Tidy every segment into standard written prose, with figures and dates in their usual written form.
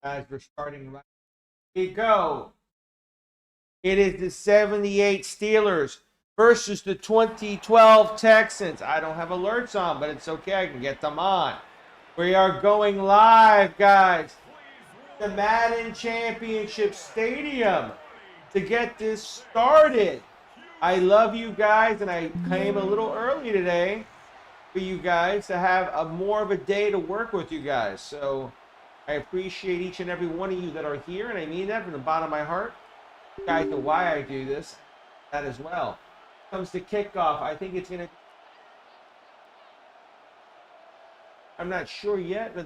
Guys, we're starting right. Here we go. It is the 78 Steelers versus the 2012 Texans. I don't have alerts on, but it's okay. I can get them on. We are going live, guys. The Madden Championship Stadium to get this started. I love you guys, and I came a little early today for you guys to have more of a day to work with you guys. So I appreciate each and every one of you that are here, and I mean that from the bottom of my heart. You guys know why I do this, that as well. When it comes to kickoff, I think it's going to... I'm not sure yet, but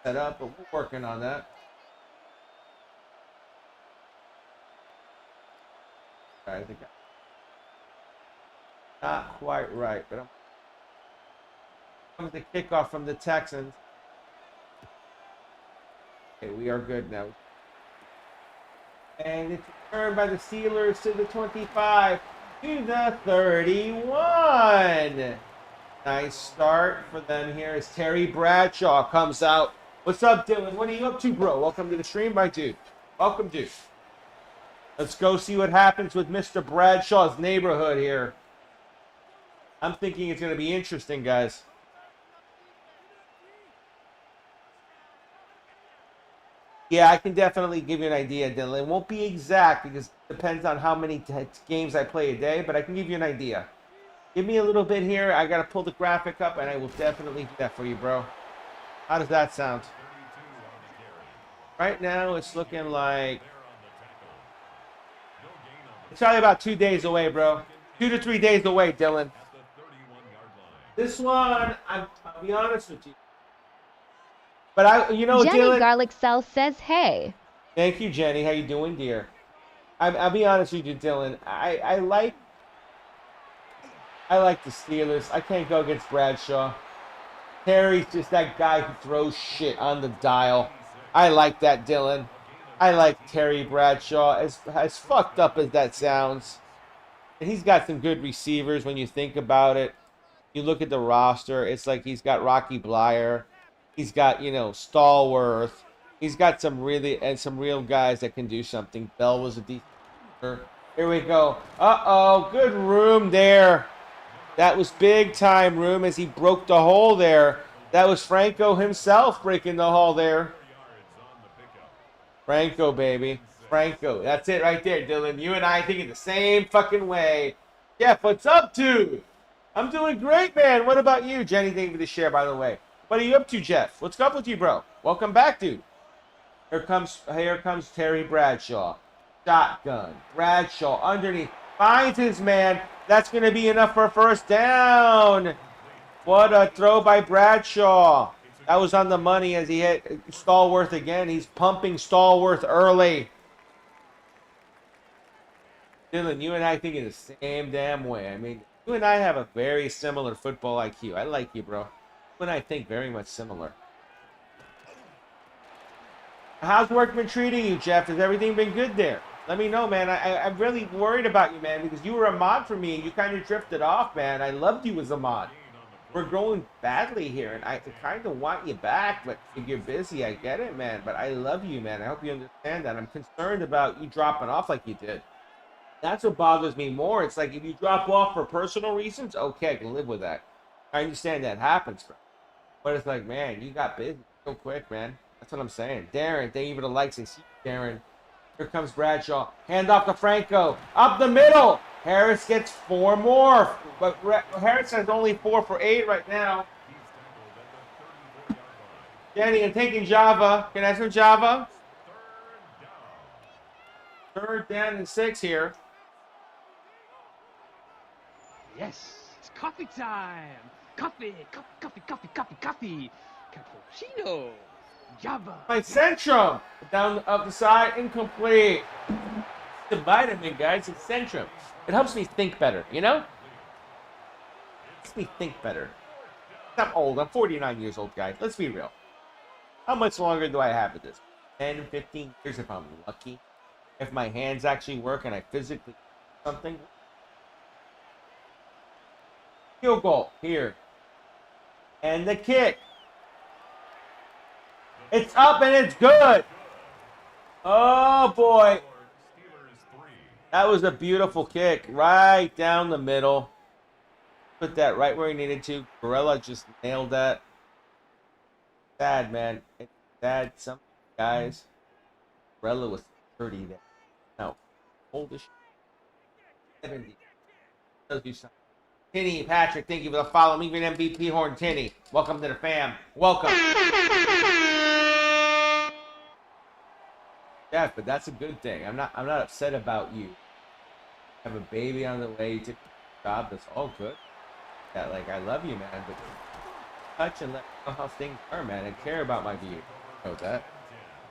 set up, but we're working on that. I think not quite right, but I'm comes the kickoff from the Texans. Okay, we are good now. And it's returned by the Steelers to the 25, to the 31. Nice start for them here as Terry Bradshaw comes out. What's up, Dylan? What are you up to, bro? Welcome to the stream, my dude. Welcome, dude. Let's go see what happens with Mr. Bradshaw's neighborhood here. I'm thinking it's going to be interesting, guys. Yeah, I can definitely give you an idea, Dylan. It won't be exact because it depends on how many games I play a day, but I can give you an idea. Give me a little bit here. I got to pull the graphic up, and I will definitely do that for you, bro. How does that sound? Right now, it's looking like... It's probably about 2 days away, bro. 2 to 3 days away, Dylan. This one, I'll be honest with you. But you know, Jenny Dylan... Garlic Cell says, hey. Thank you, Jenny. How you doing, dear? I'll be honest with you, Dylan. I like the Steelers. I can't go against Bradshaw. Terry's just that guy who throws shit on the dial. I like that, Dylan. I like Terry Bradshaw, as fucked up as that sounds. And he's got some good receivers when you think about it. You look at the roster, it's like he's got Rocky Blyer. He's got, you know, Stallworth. He's got some real guys that can do something. Bell was a decent. Here we go. Uh-oh, good room there. That was big time room as he broke the hole there. That was Franco himself breaking the hole there. Franco, baby. Franco. That's it right there, Dylan. You and I thinking the same fucking way. Jeff, what's up, dude? I'm doing great, man. What about you? Jenny, thank you for the share, by the way. What are you up to, Jeff? What's up with you, bro? Welcome back, dude. Here comes Terry Bradshaw. Shotgun. Bradshaw underneath. Finds his man. That's going to be enough for a first down. What a throw by Bradshaw. That was on the money as he hit Stallworth again. He's pumping Stallworth early. Dylan, you and I think in the same damn way. I mean, you and I have a very similar football IQ. I like you, bro. You and I think very much similar. How's work been treating you, Jeff? Has everything been good there? Let me know, man. I'm really worried about you, man, because you were a mod for me and you kind of drifted off, man. I loved you as a mod. We're growing badly here, and I kind of want you back, but if you're busy, I get it, man. But I love you, man. I hope you understand that. I'm concerned about you dropping off like you did. That's what bothers me more. It's like if you drop off for personal reasons, okay, I can live with that. I understand that happens, bro. But it's like, man, you got busy so quick, man. That's what I'm saying. Darren, thank you for the likes. I see you, Darren. Here comes Bradshaw. Hand off to Franco. Up the middle. Harris gets 4 more. But Harris has only 4 for 8 right now. Jenny, I'm taking Java. Can I have some Java? 3rd down and 6 here. Yes, it's coffee time. Coffee. Cappuccino. Java. My Centrum. Down up the side, incomplete. The vitamin, guys, it's Centrum. It helps me think better, you know? It helps me think better. I'm old. I'm 49 years old, guys. Let's be real. How much longer do I have with this? 10, 15 years if I'm lucky. If my hands actually work and I physically do something. Field goal here. And the kick. It's up and it's good. Oh, boy. That was a beautiful kick. Right down the middle. Put that right where he needed to. Gorilla just nailed that. Sad, man. It's sad. Some guys. Gorilla was 30 there. No. Oldest 70. Tells you something. Tinny, Patrick, thank you for the follow. Even MVP Horn Tinny. Welcome to the fam. Welcome. Yeah, but that's a good thing. I'm not upset about you. Have a baby on the way. You took a job. That's all good. Yeah, like I love you, man. But touch and let me know how things are, man. I care about my view. You know that.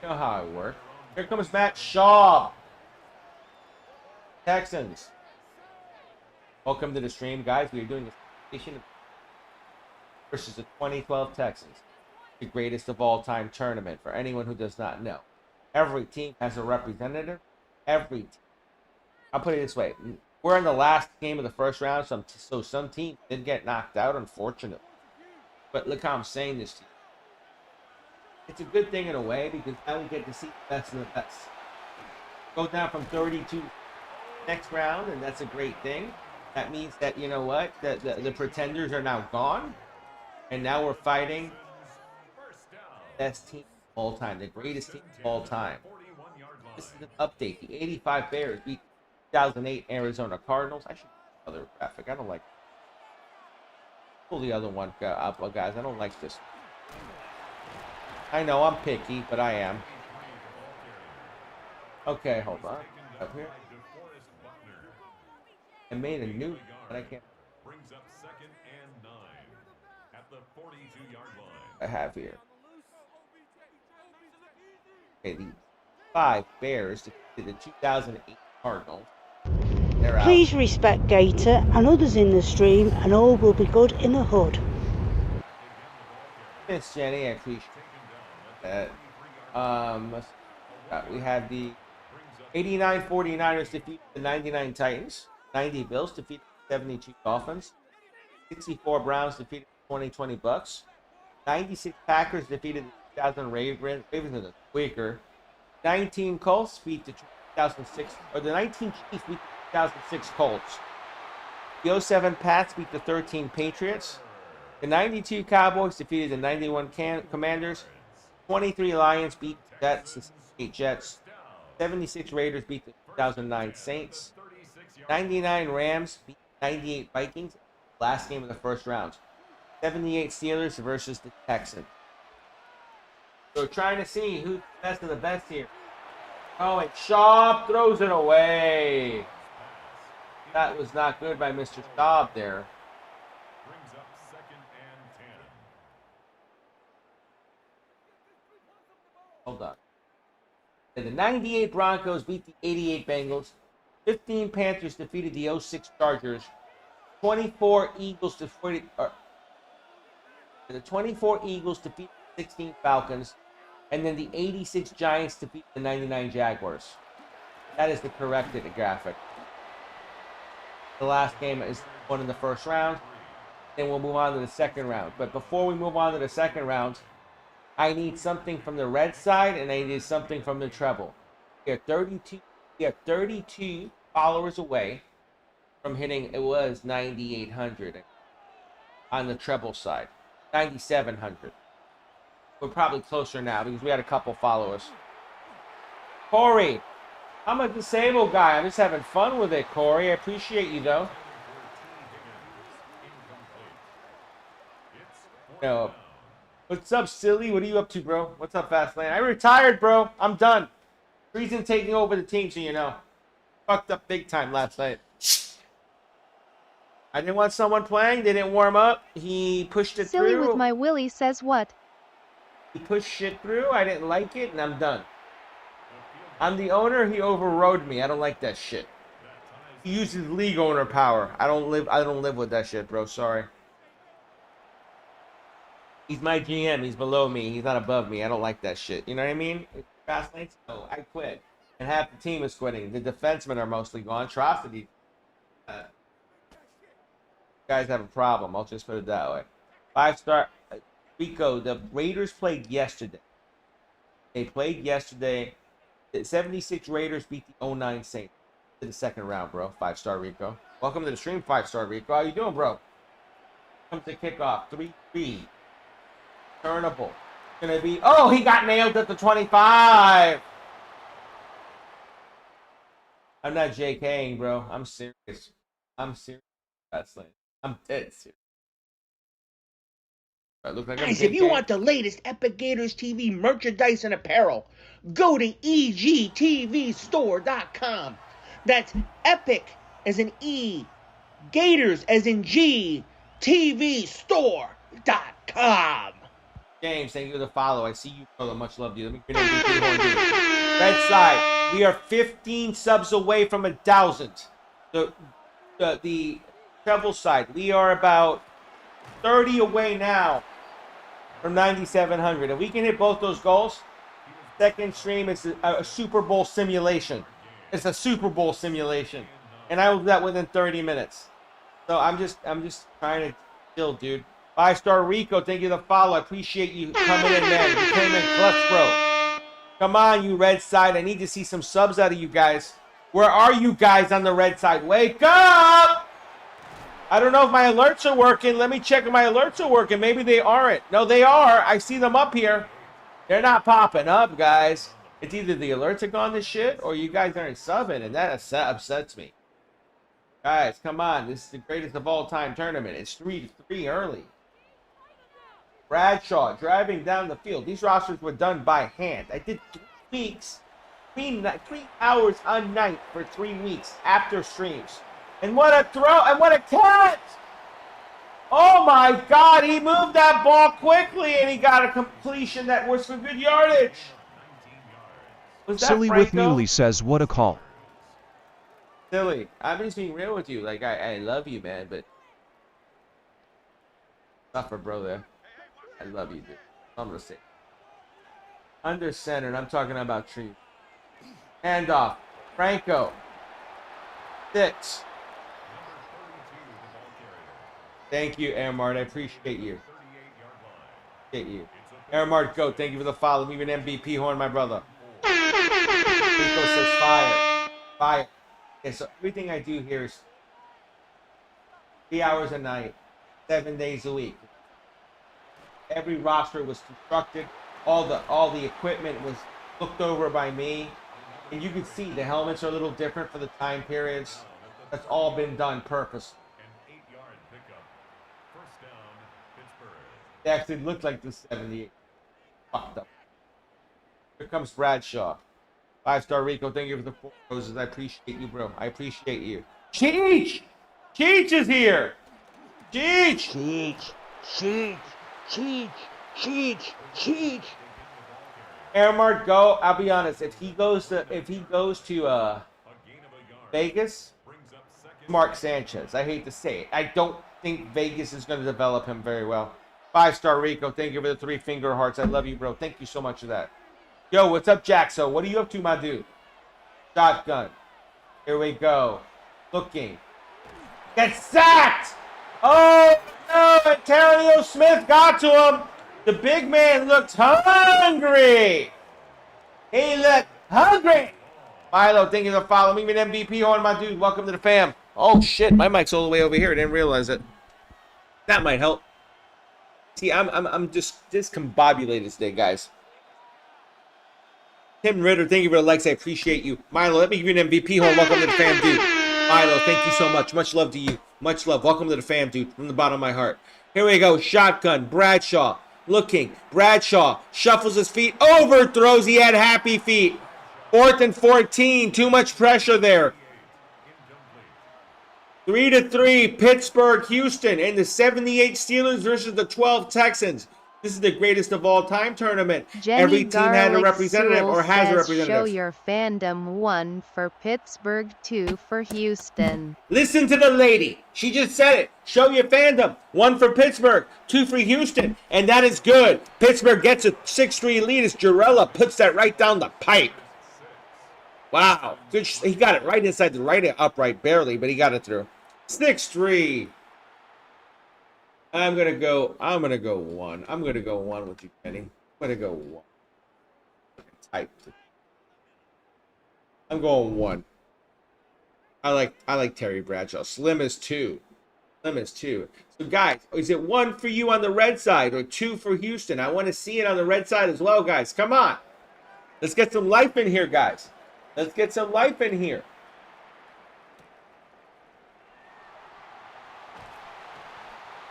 You know how I work. Here comes Matt Shaw. Texans. Welcome to the stream, guys. We are doing this versus the 2012 Texans, the greatest of all time tournament. For anyone who does not know, every team has a representative. Every team. I'll put it this way: we're in the last game of the first round, so some teams did get knocked out, unfortunately. But look how I'm saying this to you. It's a good thing in a way because now we get to see the best of the best. Go down from 32 next round, and that's a great thing. That means that, you know what, the pretenders are now gone, and now we're fighting the best team of all time, the greatest team of all time. This is an update. The 85 Bears beat 2008 Arizona Cardinals. I should put another graphic. I don't like. Pull the other one up, guys. I don't like this. I know I'm picky, but I am. Okay, hold on. Up here. I made a new, but I can't. Brings up 2nd and 9 at the 42-yard line. I have here. Okay, the 5 Bears defeated the 2008 Cardinals. They're out. Please respect Gator and others in the stream, and all will be good in the hood. Thanks, Jenny. I appreciate that. We had the 89 49ers defeat the 99 Titans. 90 Bills defeated the 72 Dolphins. 64 Browns defeated the 2020 Bucks. 96 Packers defeated the 2000 Ravens. Ravens are the Quaker. 19 Colts beat the 2006, or the 19 Chiefs beat the 2006 Colts. The 07 Pats beat the 13 Patriots. The 92 Cowboys defeated the 91 Commanders. 23 Lions beat the Jets, the 68 Jets. 76 Raiders beat the 2009 Saints. 99 Rams beat 98 Vikings. Last game of the first round. 78 Steelers versus the Texans. So we're trying to see who's the best of the best here. Oh, and Schaub throws it away. That was not good by Mr. Schaub there. Brings up 2nd and 10. Hold on. And the 98 Broncos beat the 88 Bengals. 15 Panthers defeated the 06 Chargers. 24 Eagles defeated the 24 Eagles defeated the 16 Falcons, and then the 86 Giants defeated the 99 Jaguars. That is the corrected graphic. The last game is one in the first round. Then we'll move on to the second round. But before we move on to the second round, I need something from the red side, and I need something from the treble. We are 32 followers away from hitting, it was 9,800 on the treble side. 9,700. We're probably closer now because we had a couple followers. Corey, I'm a disabled guy. I'm just having fun with it, Corey. I appreciate you, though. No. What's up, silly? What are you up to, bro? What's up, Fastlane? I retired, bro. I'm done. Reason taking over the team, so you know. Fucked up big time last night. I didn't want someone playing. They didn't warm up. He pushed it Silly through. with my Willie says what? He pushed shit through. I didn't like it, and I'm done. I'm the owner. He overrode me. I don't like that shit. He uses league owner power. I don't live with that shit, bro. Sorry. He's my GM. He's below me. He's not above me. I don't like that shit. You know what I mean? Fast lanes? No, I quit. And half the team is quitting. The defensemen are mostly gone. Atrocity. Guys have a problem. I'll just put it that way. 5-star Rico. The Raiders played yesterday. They played yesterday. The 76 Raiders beat the 09 Saints in the second round, bro. 5-star Rico. Welcome to the stream, 5-star Rico. How you doing, bro? Comes to kickoff. 3-3. Turnable. Gonna be. Oh, he got nailed at the 25. I'm not JKing, bro. I'm serious. I'm serious. Wrestling. I'm dead serious. I look like Guys, if you want the latest Epic Gators TV merchandise and apparel, go to egtvstore.com. That's Epic as in E, Gators as in G, tvstore.com. James, thank you for the follow. I see you, brother. Much love to you. Let me get MVP horn, dude. Red side, we are 15 subs away from 1,000. The treble side, we are about 30 away now from 9,700. If we can hit both those goals, second stream is a Super Bowl simulation. It's a Super Bowl simulation, and I will do that within 30 minutes. So I'm just trying to chill, dude. 5-star Rico, thank you for the follow. I appreciate you coming in, man. You came in clutch, bro. Come on, you red side. I need to see some subs out of you guys. Where are you guys on the red side? Wake up! I don't know if my alerts are working. Let me check if my alerts are working. Maybe they aren't. No, they are. I see them up here. They're not popping up, guys. It's either the alerts are gone to shit or you guys aren't subbing, and that upsets me. Guys, come on. This is the greatest of all time tournament. It's 3-3 early. Bradshaw driving down the field. These rosters were done by hand. I did 3 weeks, 3 hours a night for 3 weeks after streams. And what a throw, and what a catch! Oh my God, he moved that ball quickly and he got a completion that was for good yardage. Was that Silly Franco? with Muley says, what a call. Silly. I'm just being real with you. Like, I love you, man, but suffer, bro, there. I love you, dude. I'm gonna say. Under center, and I'm talking about tree. Handoff. Franco. 6. Thank you, Airmart. I appreciate you. Appreciate you. Airmart, go. Thank you for the follow. Leave an MVP horn, my brother. Rico says fire. Fire. Okay, so everything I do here is 3 hours a night, 7 days a week. Every roster was constructed. All the equipment was looked over by me. And you can see the helmets are a little different for the time periods. That's all been done purpose. They actually look like the 78. Fucked up. Here comes Bradshaw. 5-star Rico, thank you for the 4 roses. I appreciate you, bro. I appreciate you. Cheech! Cheech is here! Cheech! Cheech, Cheech, Cheech, Cheech, Cheech. Airmart, go. I'll be honest. If he goes to Vegas, Mark Sanchez. I hate to say it. I don't think Vegas is going to develop him very well. 5-star Rico, thank you for the 3 finger hearts. I love you, bro. Thank you so much for that. Yo, what's up, Jaxo? What are you up to, my dude? Shotgun. Here we go. Looking. Gets sacked! Oh, no! Antonio Smith got to him. The big man looked hungry. He looked hungry. Milo, thank you for following me. An MVP on my dude. Welcome to the fam. Oh, shit. My mic's all the way over here. I didn't realize it. That might help. See, I'm just discombobulated today, guys. Tim Ritter, thank you for the likes. I appreciate you. Milo, let me give you an MVP home. Welcome to the fam, dude. Milo, thank you so much. Much love to you. Much love. Welcome to the fam, dude. From the bottom of my heart. Here we go. Shotgun. Bradshaw. Looking. Bradshaw shuffles his feet. Overthrows. He had happy feet. 4th and 14. Too much pressure there. 3-3. Pittsburgh, Houston. And the 78 Steelers versus the 12 Texans. This is the greatest of all time tournament. Jenny Every team had a Garlic representative Sewell or has a says, representative. show your fandom. 1 for Pittsburgh, 2 for Houston. Listen to the lady. She just said it. Show your fandom. 1 for Pittsburgh, 2 for Houston. And that is good. Pittsburgh gets a 6-3 lead as Jarella puts that right down the pipe. Wow. Good. He got it right inside the right upright, barely, but he got it through. 6-3. I'm gonna go 1. I'm gonna go 1 with you, Kenny. I'm gonna go 1. type. I'm going 1. I like Terry Bradshaw. Slim is 2. Slim is 2. So guys, is it 1 for you on the red side or 2 for Houston? I want to see it on the red side as well, guys. Come on. Let's get some life in here, guys. Let's get some life in here.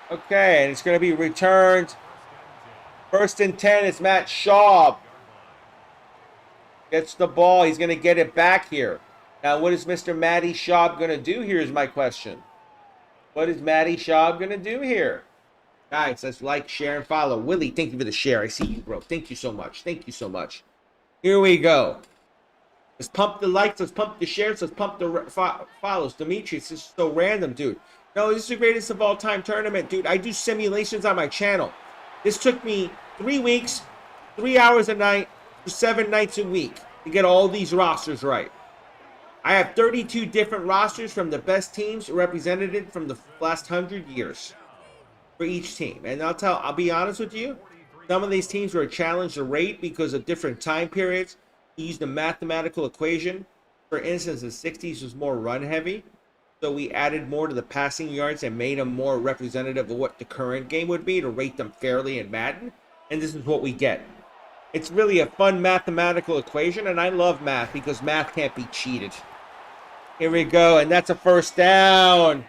Okay, and it's going to be returned. 1st and 10 is Matt Schaub. Gets the ball. He's going to get it back here. Now, what is Mr. Matty Schaub going to do here is my question. What is Matty Schaub going to do here? Guys, let's like, share, and follow. Willie, thank you for the share. I see you, bro. Thank you so much. Thank you so much. Here we go. Let's pump the likes. Let's pump the shares. Let's pump the follows. Demetrius, this is so random, dude. No, this is the greatest of all time tournament, dude. I do simulations on my channel. This took me 3 weeks, 3 hours a night, 7 nights a week to get all these rosters right. I have 32 different rosters from the best teams represented from the last 100 years for each team. And I'll be honest with you, some of these teams were a challenge to rate because of different time periods. We used a mathematical equation. For instance, the 60s was more run heavy. So we added more to the passing yards and made them more representative of what the current game would be to rate them fairly in Madden. And this is what we get. It's really a fun mathematical equation, and I love math because math can't be cheated. Here we go, and that's a 1st down.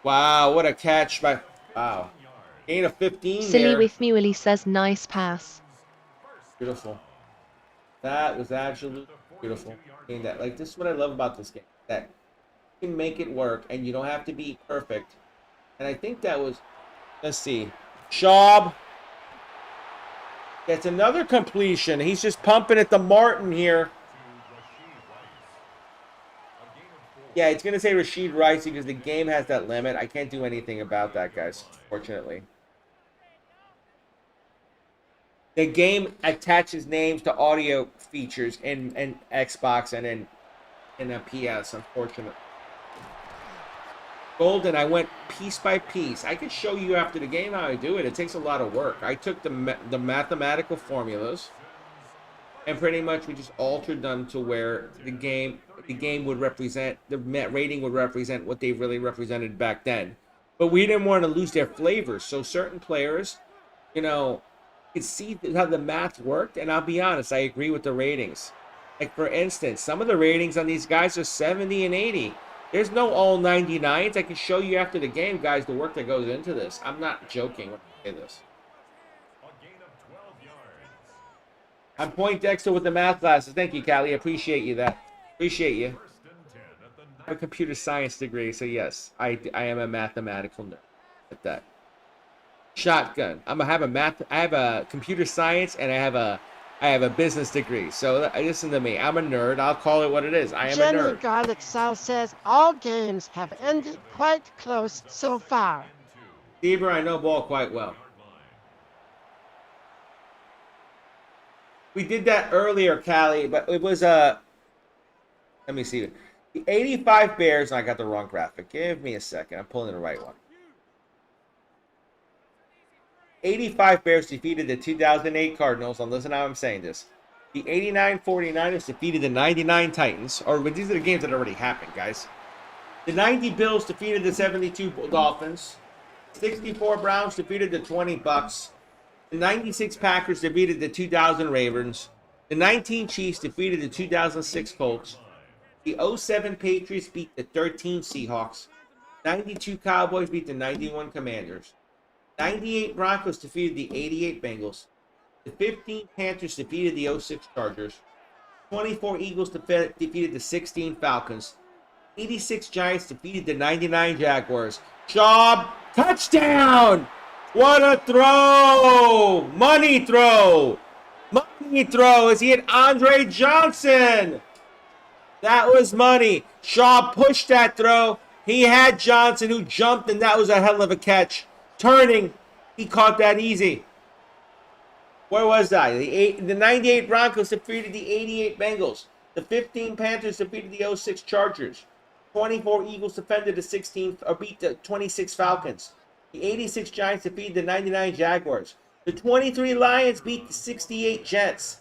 Wow, what a catch by... Wow. Gain of 15 Silly there. with me, Willie says nice pass. Beautiful. That was absolutely beautiful. Like, this is what I love about this game. That you can make it work, and you don't have to be perfect. And I think that was... Let's see. Schaub gets another completion. He's just pumping at the Martin here. Yeah, it's going to say Rashid Rice because the game has that limit. I can't do anything about that, guys, fortunately. The game attaches names to audio features in Xbox and in a PS, unfortunately. Golden, I went piece by piece. I could show you after the game how I do it. It takes a lot of work. I took the mathematical formulas and pretty much we just altered them to where the game would represent, the rating would represent what they really represented back then. But we didn't want to lose their flavors. So certain players, you know, could see how the math worked. And I'll be honest, I agree with the ratings. Like, for instance, some of the ratings on these guys are 70 and 80. There's no all 99s. I can show you after the game, guys, the work that goes into this. I'm not joking when I say this. I'm Point Dexter with the math classes. Thank you, Callie. I appreciate you that. Appreciate you. I have a computer science degree, so yes, I am a mathematical nerd at that. Shotgun. I have a computer science and I have a business degree. So listen to me. I'm a nerd. I'll call it what it is. I am a nerd. Garlic South says all games have ended quite close so far. Stever, I know ball quite well. We did that earlier, Callie, but it was let me see. The 85 Bears, and I got the wrong graphic. Give me a second. I'm pulling the right one. 85 Bears defeated the 2008 Cardinals, and listen how I'm saying this. The 89 49ers defeated the 99 Titans, or these are the games that already happened, guys. The 90 Bills defeated the 72 Dolphins. 64 Browns defeated the 20 Bucks. The 96 Packers defeated the 2000 Ravens. The 19 Chiefs defeated the 2006 Colts. The 07 Patriots beat the 13 Seahawks. 92 Cowboys beat the 91 Commanders. 98 Broncos defeated the 88 Bengals. The 15 Panthers defeated the 06 Chargers. 24 Eagles defeated the 16 Falcons. 86 Giants defeated the 99 Jaguars. Schaub, touchdown! What a throw! Money throw! Money throw as he hit Andre Johnson! That was money. Schaub pushed that throw. He had Johnson who jumped, and that was a hell of a catch. Turning, he caught that easy. Where was I? The 98 Broncos defeated the 88 Bengals. The 15 Panthers defeated the 06 Chargers. 24 Eagles defended the beat the 26 Falcons. The 86 Giants defeated the 99 Jaguars. The 23 Lions beat the 68 Jets.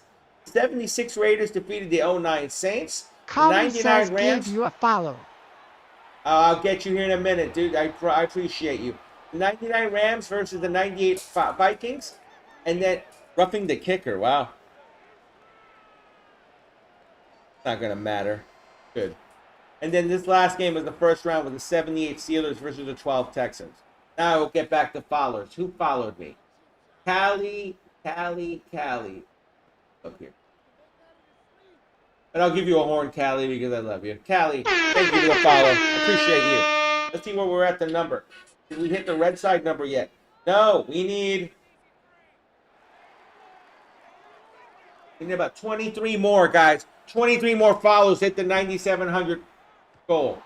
76 Raiders defeated the 09 Saints. Colin 99 says Rams. give you a follow. I'll get you here in a minute, dude. I appreciate you. 99 Rams versus the 98 Vikings. And then roughing the kicker. Wow. Not going to matter. Good. And then this last game was the first round with the 78 Steelers versus the 12 Texans. Now we'll get back to followers. Who followed me? Callie. Up here. And I'll give you a horn, Callie, because I love you. Callie, thank you for the follow. I appreciate you. Let's see where we're at the number. Did we hit the red side number yet? No, we need about 23 more, guys. 23 more follows, hit the 9,700 goal.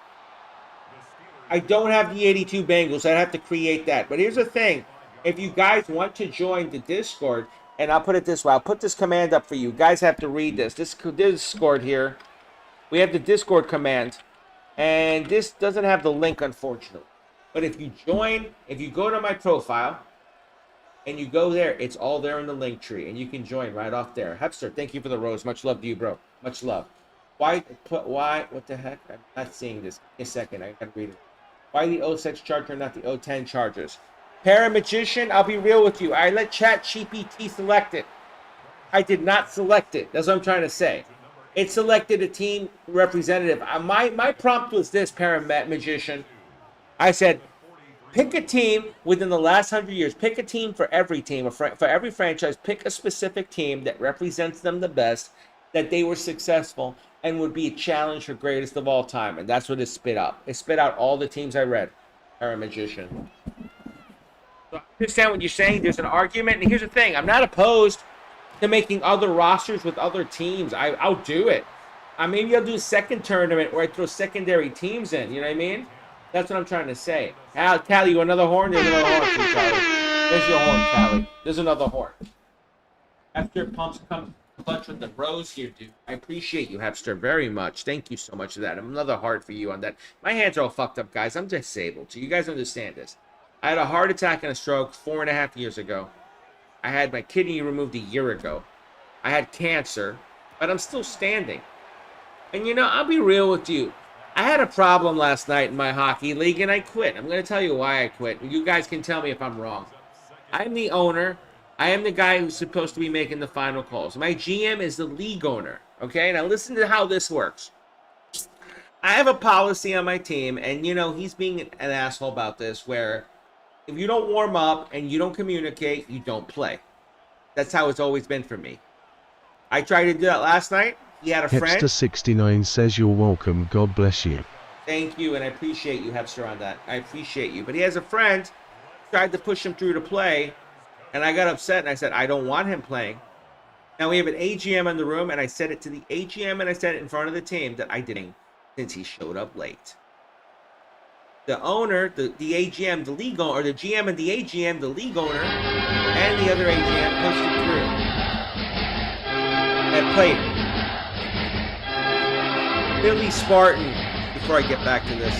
I don't have the 82 Bengals. I'd have to create that. But here's the thing. If you guys want to join the Discord, and I'll put it this way. I'll put this command up for you. You guys have to read this. This Discord here. We have the Discord command. And this doesn't have the link, unfortunately. But if you join, if you go to my profile, and you go there, it's all there in the link tree. And you can join right off there. Hepster, thank you for the rose. Much love to you, bro. Much love. Why, what the heck? I'm not seeing this. In a second, I gotta read it. Why the 06 Charger, not the 010 Chargers? Paramagician, I'll be real with you. I let ChatGPT select it. I did not select it. That's what I'm trying to say. It selected a team representative. My prompt was this, Paramagician. I said, pick a team within the last 100 years. Pick a team for every team, for every franchise. Pick a specific team that represents them the best, that they were successful, and would be a challenge for greatest of all time. And that's what it spit out. It spit out all the teams I read. Paramagician. So I understand what you're saying. There's an argument. And here's the thing. I'm not opposed to making other rosters with other teams. I'll do it. Maybe I'll do a second tournament where I throw secondary teams in. You know what I mean? That's what I'm trying to say. Callie, you want another horn? There's another horn for you, Callie. There's your horn, Callie. There's another horn. After pumps comes clutch with the rose here, dude. I appreciate you, Hepster, very much. Thank you so much for that. Another heart for you on that. My hands are all fucked up, guys. I'm disabled. So you guys understand this. I had a heart attack and a stroke 4.5 years ago. I had my kidney removed a year ago. I had cancer, but I'm still standing. And you know, I'll be real with you. I had a problem last night in my hockey league, and I quit. I'm going to tell you why I quit. You guys can tell me if I'm wrong. I'm the owner. I am the guy who's supposed to be making the final calls. My GM is the league owner. Okay, now listen to how this works. I have a policy on my team, and you know, he's being an asshole about this, where if you don't warm up and you don't communicate, you don't play. That's how it's always been for me. I tried to do that last night. He had a friend. Hipster69 says you're welcome. God bless you. Thank you, and I appreciate you, Hepster, on that. I appreciate you. But he has a friend, tried to push him through to play, and I got upset, and I said, I don't want him playing. Now we have an AGM in the room, and I said it to the AGM, and I said it in front of the team that I didn't, since he showed up late. The owner, the AGM, the league owner, or the GM and the AGM, the league owner, and the other AGM pushed it through. And played. Billy Spartan, before I get back to this.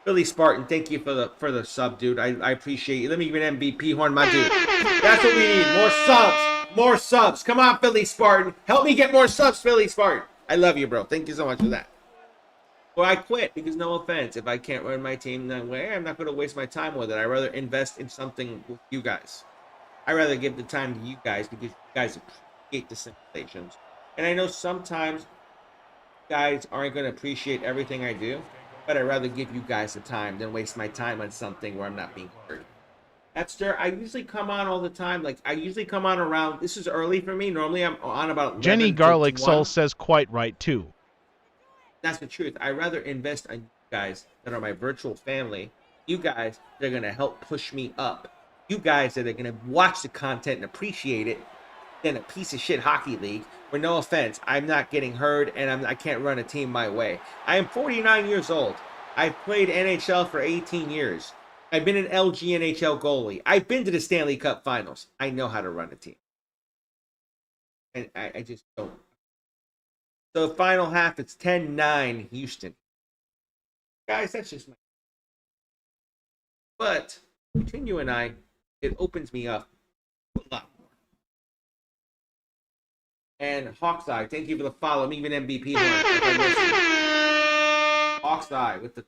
Billy Spartan, thank you for the sub, dude. I appreciate you. Let me give an MVP horn, my dude. That's what we need. More subs. More subs. Come on, Billy Spartan. Help me get more subs, Billy Spartan. I love you, bro. Thank you so much for that. Well, I quit because, no offense, if I can't run my team that way, I'm not going to waste my time with it. I'd rather invest in something with you guys. I'd rather give the time to you guys because you guys appreciate the simulations. And I know sometimes you guys aren't going to appreciate everything I do, but I'd rather give you guys the time than waste my time on something where I'm not being heard. Hepster, I usually come on all the time. Like, I usually come on around, this is early for me. Normally I'm on about Jenny Garlic Soul says quite right, too. That's the truth. I'd rather invest on you guys that are my virtual family. You guys that are going to help push me up. You guys that are going to watch the content and appreciate it than a piece of shit hockey league where, no offense, I'm not getting heard and I can't run a team my way. I am 49 years old. I've played NHL for 18 years. I've been an LG NHL goalie. I've been to the Stanley Cup Finals. I know how to run a team. And I just don't. So final half, it's 10-9 Houston. Guys, that's just my... But between you and I, it opens me up a lot. And Hawkseye, thank you for the follow. I'm even MVP horn. If I missed you. Hawkseye with the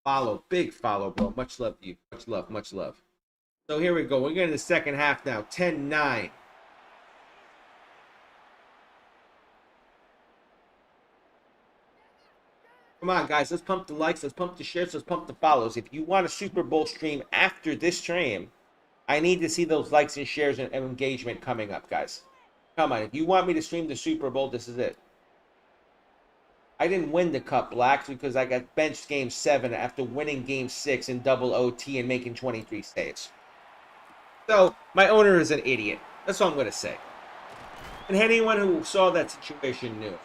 follow. Big follow, bro. Much love to you. Much love. Much love. So here we go. We're getting the second half now. 10-9. Come on, guys. Let's pump the likes. Let's pump the shares. Let's pump the follows. If you want a Super Bowl stream after this stream, I need to see those likes and shares and engagement coming up, guys. Come on. If you want me to stream the Super Bowl, this is it. I didn't win the Cup, Blacks, because I got benched Game 7 after winning Game 6 in double OT and making 23 saves. So, my owner is an idiot. That's all I'm going to say. And anyone who saw that situation knew.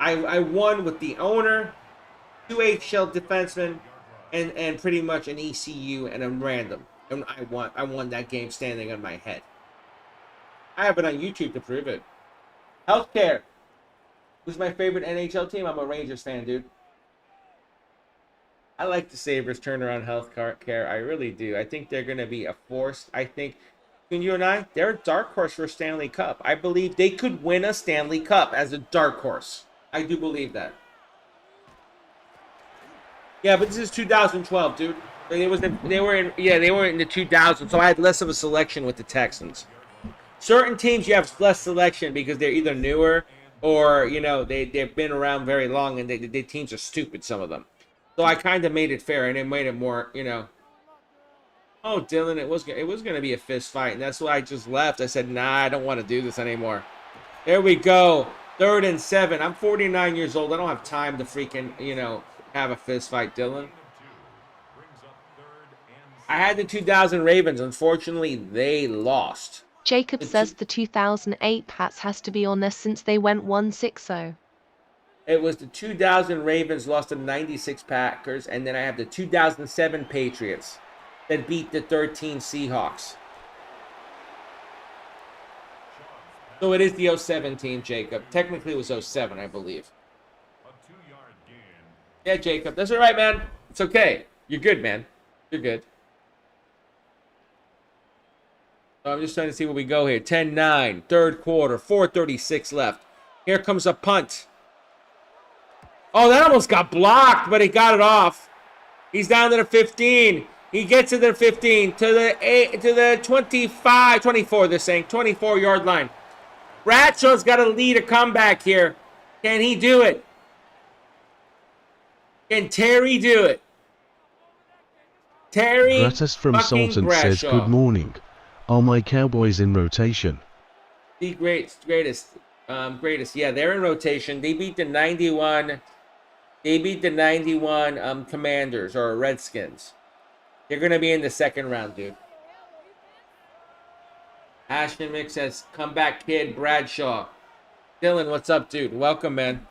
I won with the owner, 2 HL defensemen, and pretty much an ECU and a random. And I won that game standing on my head. I have it on YouTube to prove it. Healthcare. Who's my favorite NHL team? I'm a Rangers fan, dude. I like the Sabres turnaround healthcare. I really do. I think they're going to be a force. I think, between you and I, they're a dark horse for a Stanley Cup. I believe they could win a Stanley Cup as a dark horse. I do believe that. Yeah, but this is 2012, dude. They were in the 2000s, so I had less of a selection with the Texans. Certain teams you have less selection because they're either newer or, you know, they've been around very long and the teams are stupid, some of them. So I kind of made it fair and it made it more, you know. Oh, Dylan, it was going to be a fist fight, and that's why I just left. I said, nah, I don't want to do this anymore. There we go. 3rd and 7. I'm 49 years old. I don't have time to freaking, you know, have a fist fight, Dylan. I had the 2000 Ravens. Unfortunately, they lost. Jacob says the 2008 Pats has to be on there since they went 1-6-0. It was the 2000 Ravens lost to 96 Packers, and then I have the 2007 Patriots that beat the 13 Seahawks. So it is the 07 team, Jacob. Technically, it was 07, I believe. Yeah, Jacob. That's all right, man. It's okay. You're good, man. You're good. I'm just trying to see where we go here. 10-9, third quarter, 4:36 left. Here comes a punt. Oh, that almost got blocked, but he got it off. He's down to the 15. He gets to the 15, to the 25, 24, they're saying, 24-yard line. Bradshaw's got to lead a comeback here. Can he do it? Can Terry do it? Terry Gratis from Sultan says, good morning. Are my Cowboys in rotation? The greatest. Yeah, they're in rotation. They beat the 91. They beat the 91 Commanders or Redskins. They're going to be in the second round, dude. Ashton Mick says, comeback kid, Bradshaw. Dylan, what's up, dude? Welcome, man.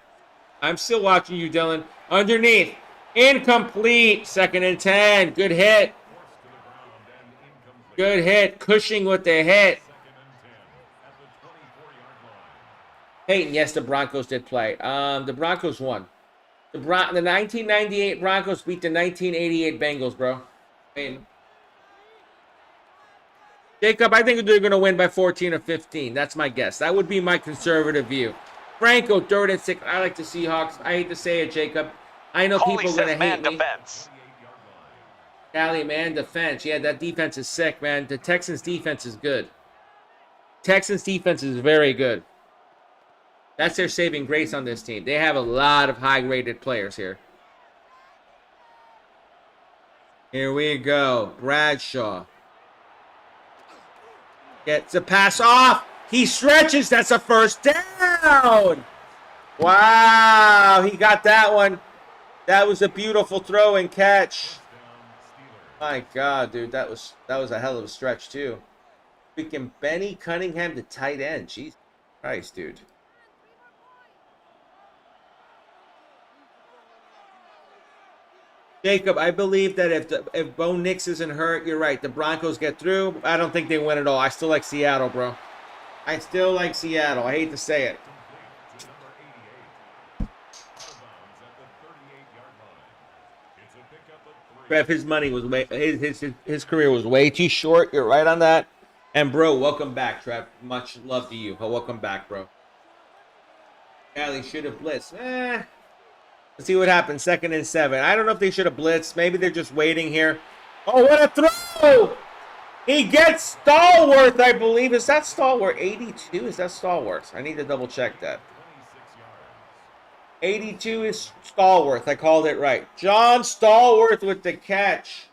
I'm still watching you, Dylan. Underneath. Incomplete. 2nd and 10. Good hit. Good hit. Cushing with the hit. Peyton, yes, the Broncos did play. The Broncos won. The 1998 Broncos beat the 1988 Bengals, bro. Peyton. Jacob, I think they're going to win by 14 or 15. That's my guess. That would be my conservative view. Franco, 3rd and 6. I like the Seahawks. I hate to say it, Jacob. I know people are going to hate me. Defense. Cali, man, defense. Yeah, that defense is sick, man. The Texans' defense is good. Texans' defense is very good. That's their saving grace on this team. They have a lot of high-rated players here. Here we go. Bradshaw. Gets a pass off. He stretches. That's a first down. Wow. He got that one. That was a beautiful throw and catch. My God, dude. That was a hell of a stretch, too. Freaking Benny Cunningham, the tight end. Jesus Christ, dude. Jacob, I believe that if Bo Nix isn't hurt, you're right. The Broncos get through. I don't think they win at all. I still like Seattle, bro. I still like Seattle. I hate to say it. Trev, his money was his career was way too short. You're right on that. And bro, welcome back, Trev. Much love to you. Welcome back, bro. Yeah, they should have blitzed. Let's see what happens. 2nd and 7. I don't know if they should have blitzed. Maybe they're just waiting here. Oh, what a throw! He gets Stallworth, I believe. Is that Stallworth? 82? Is that Stallworth? I need to double check that. 82 is Stallworth. I called it right. John Stallworth with the catch.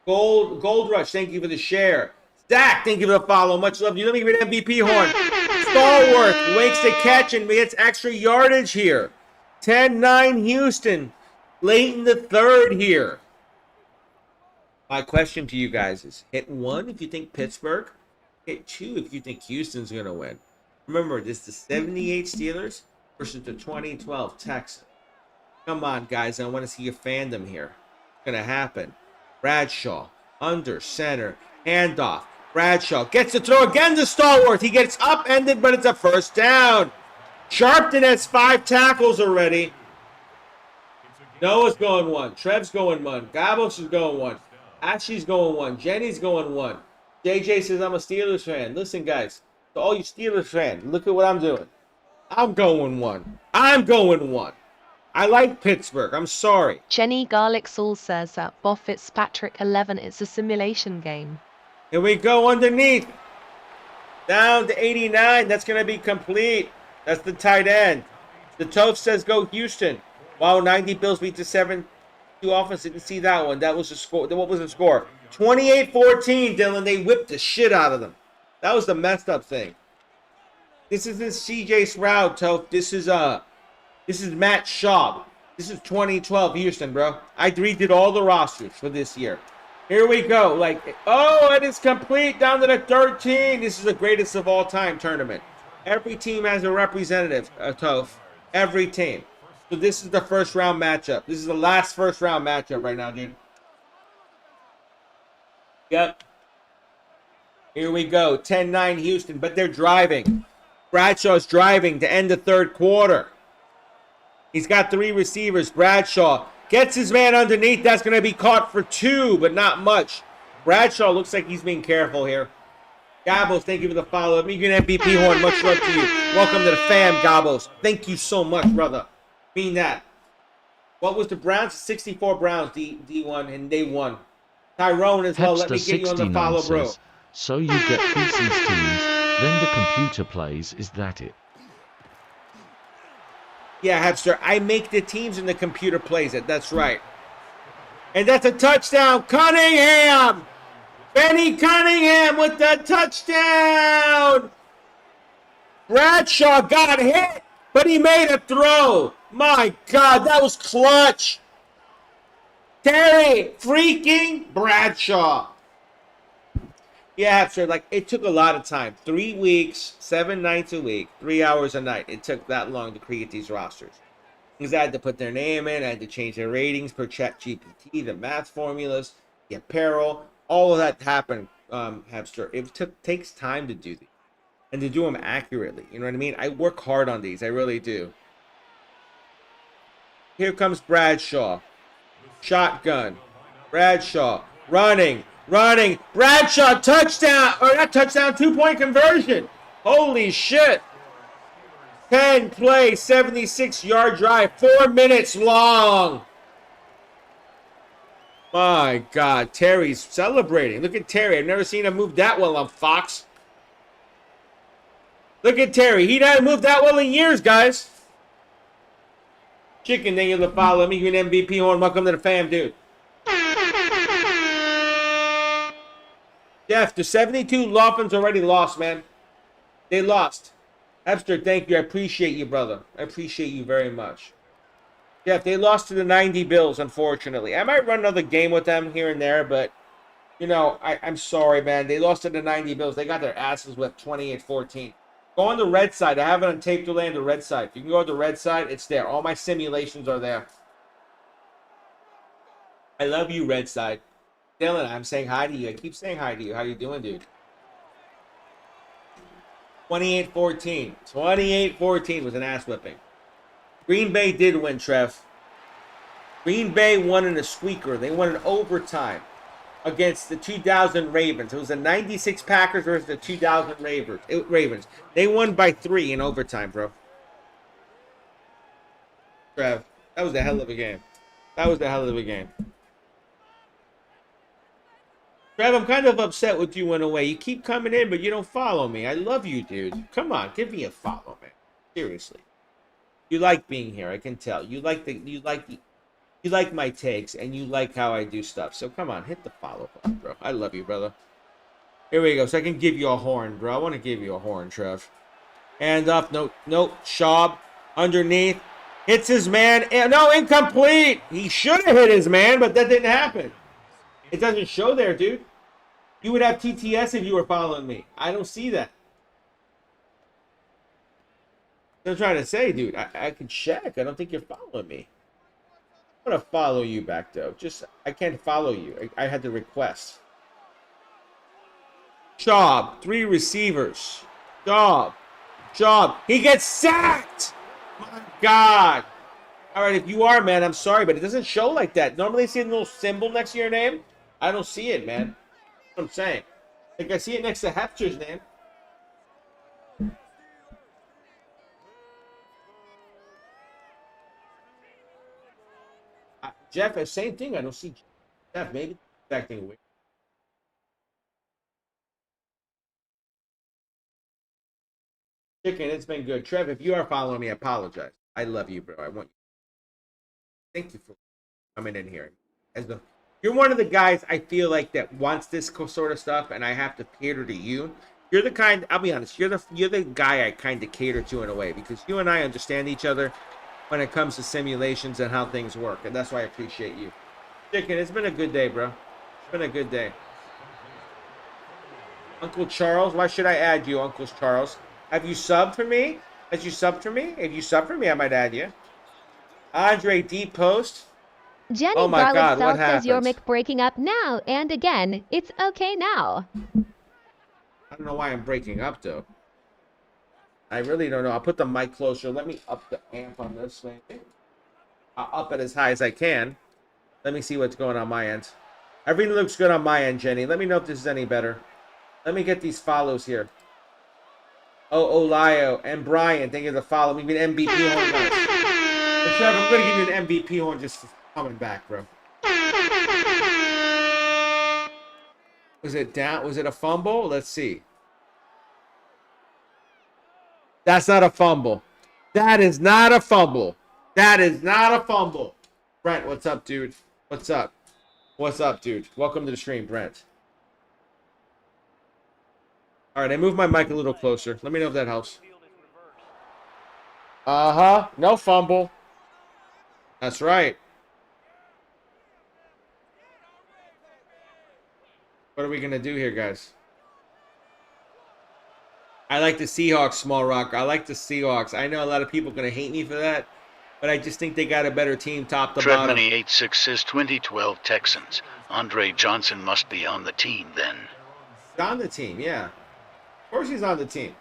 Gold Rush, thank you for the share. Zach, thank you for the follow. Much love. You let me give an MVP horn. Stallworth makes the catch and gets extra yardage here. 10-9 Houston. Late in the 3rd here. My question to you guys is, hit 1 if you think Pittsburgh. Hit 2 if you think Houston's going to win. Remember, this is the 78 Steelers versus the 2012 Texans. Come on, guys. I want to see your fandom here. It's going to happen. Bradshaw, under center, handoff. Bradshaw gets the throw again to Stallworth. He gets upended, but it's a 1st down. Sharpton has 5 tackles already. Noah's going 1. Trev's going 1. Gabos is going 1. Ashley's going 1. Jenny's going 1. JJ says, I'm a Steelers fan. Listen, guys, to all you Steelers fans, look at what I'm doing. I'm going 1. I'm going 1. I like Pittsburgh. I'm sorry. Jenny Garlic Sauce says that Bob Fitzpatrick 11 is a simulation game. Here we go underneath. Down to 89. That's going to be complete. That's the tight end. The Toph says go Houston. Wow, 90 Bills beat the 7-2 offense. Didn't see that one. That was the score. What was the score? 28-14, Dylan. They whipped the shit out of them. That was the messed up thing. This isn't CJ Stroud, Toph. This is Matt Schaub. This is 2012 Houston, bro. I redid all the rosters for this year. Here we go. Oh, it is complete down to the 13. This is the greatest of all time tournament. Every team has a representative, Toph. Every team. So this is the 1st round matchup. This is the last 1st round matchup right now, dude. Yep. Here we go. 10-9 Houston, but they're driving. Bradshaw's driving to end the 3rd quarter. He's got 3 receivers. Bradshaw gets his man underneath. That's going to be caught for 2, but not much. Bradshaw looks like he's being careful here. Gabos, thank you for the follow. Let me get an MVP horn. Much love to you. Welcome to the fam, Gabos. Thank you so much, brother. Mean that. What was the Browns? 64 Browns, D1, and they won. Tyrone as well. Let me get you on the follow, bro. So you get Houston's teams, then the computer plays. Is that it? Yeah, Hepster, I make the teams and the computer plays it. That's right. And that's a touchdown. Cunningham! Benny Cunningham with the touchdown! Bradshaw got hit, but he made a throw. My God, that was clutch. Terry freaking Bradshaw. Yeah, Hepster, it took a lot of time. 3 weeks, 7 nights a week, 3 hours a night. It took that long to create these rosters. Because I had to put their name in, I had to change their ratings per ChatGPT, the math formulas, the apparel, all of that happened, Hepster. It takes time to do these. And to do them accurately. You know what I mean? I work hard on these. I really do. Here comes Bradshaw. Shotgun. Bradshaw. Running. Bradshaw, touchdown. Or not touchdown, 2-point conversion. Holy shit. 10-play, 76-yard drive. 4 minutes long. My God. Terry's celebrating. Look at Terry. I've never seen him move that well on Fox. Look at Terry. He hasn't moved that well in years, guys. Chicken, thank you for the follow. Let me give you an MVP horn. Welcome to the fam, dude. Jeff, the 72 Dolphins already lost, man. They lost. Hepster, thank you. I appreciate you, brother. I appreciate you very much. Jeff, they lost to the 90 Bills, unfortunately. I might run another game with them here and there, but, you know, I'm sorry, man. They lost to the 90 Bills. They got their asses whipped 28-14. Go on the red side. I have it on tape delay on the red side. If you can go to the red side, it's there. All my simulations are there. I love you, red side. Dylan, I'm saying hi to you. I keep saying hi to you. How you doing, dude? 28-14. 28-14 was an ass whipping. Green Bay did win, Trev. Green Bay won in a squeaker. They won in overtime against the 2000 Ravens. It was the 96 Packers versus the 2000 Ravens. They won by 3 in overtime, bro. Trev. That was a hell of a game. That was a hell of a game. Trev, I'm kind of upset with you in a way. You keep coming in, but you don't follow me. I love you, dude. Come on, give me a follow, man. Seriously. You like being here, I can tell. You like my takes, and you like how I do stuff. So come on, hit the follow button, bro. I love you, brother. Here we go. So I can give you a horn, bro. I want to give you a horn, Trev. Hand up. Nope. Schaub. Underneath. Hits his man. And no, incomplete. He should have hit his man, but that didn't happen. It doesn't show there, dude. You would have TTS if you were following me. I don't see that. I'm trying to say, dude, I can check. I don't think you're following me. I'm going to follow you back, though. I can't follow you. I had to request. Schaub, 3 receivers. Schaub. He gets sacked. My God. All right, if you are, man, I'm sorry, but it doesn't show like that. Normally, I see a little symbol next to your name. I don't see it, man. That's what I'm saying. Like, I see it next to Hefter's name. Jeff, same thing. I don't see Jeff. Maybe acting weird. Chicken, it's been good. Trev, if you are following me, I apologize. I love you, bro. I want you. Thank you for coming in here. You're one of the guys I feel like that wants this sort of stuff, and I have to cater to you. You're the kind. I'll be honest. You're the guy I kind of cater to in a way, because you and I understand each other when it comes to simulations and how things work, and that's why I appreciate you. Chicken, it's been a good day, bro. It's been a good day. Uncle Charles, why should I add you, Uncle Charles? Have you subbed for me? If you sub for me, I might add you. Andre, deep post. Jenny Oh my God, Garland what South says your happened? mic breaking up now and again. It's okay now. I don't know why I'm breaking up, though. I really don't know. I'll put the mic closer. Let me up the amp on this thing. I'll up it as high as I can. Let me see what's going on my end. Everything looks good on my end, Jenny. Let me know if this is any better. Let me get these follows here. Oh, Olio and Brian, thank you for the follow. Give me an MVP horn, guys. And Trevor, I'm going to give you an MVP horn just for coming back, bro. Was it down? Was it a fumble? Let's see. That's not a fumble. That is not a fumble. That is not a fumble. Brent, what's up, dude? What's up? What's up, dude? Welcome to the stream, Brent. All right, I moved my mic a little closer. Let me know if that helps. Uh-huh. No fumble. That's right. What are we going to do here, guys? I like the Seahawks, Small Rock. I like the Seahawks. I know a lot of people are going to hate me for that, but I just think they got a better team top to bottom. Treadmoney86 says 2012 Texans. Andre Johnson must be on the team then. He's on the team, yeah. Of course he's on the team.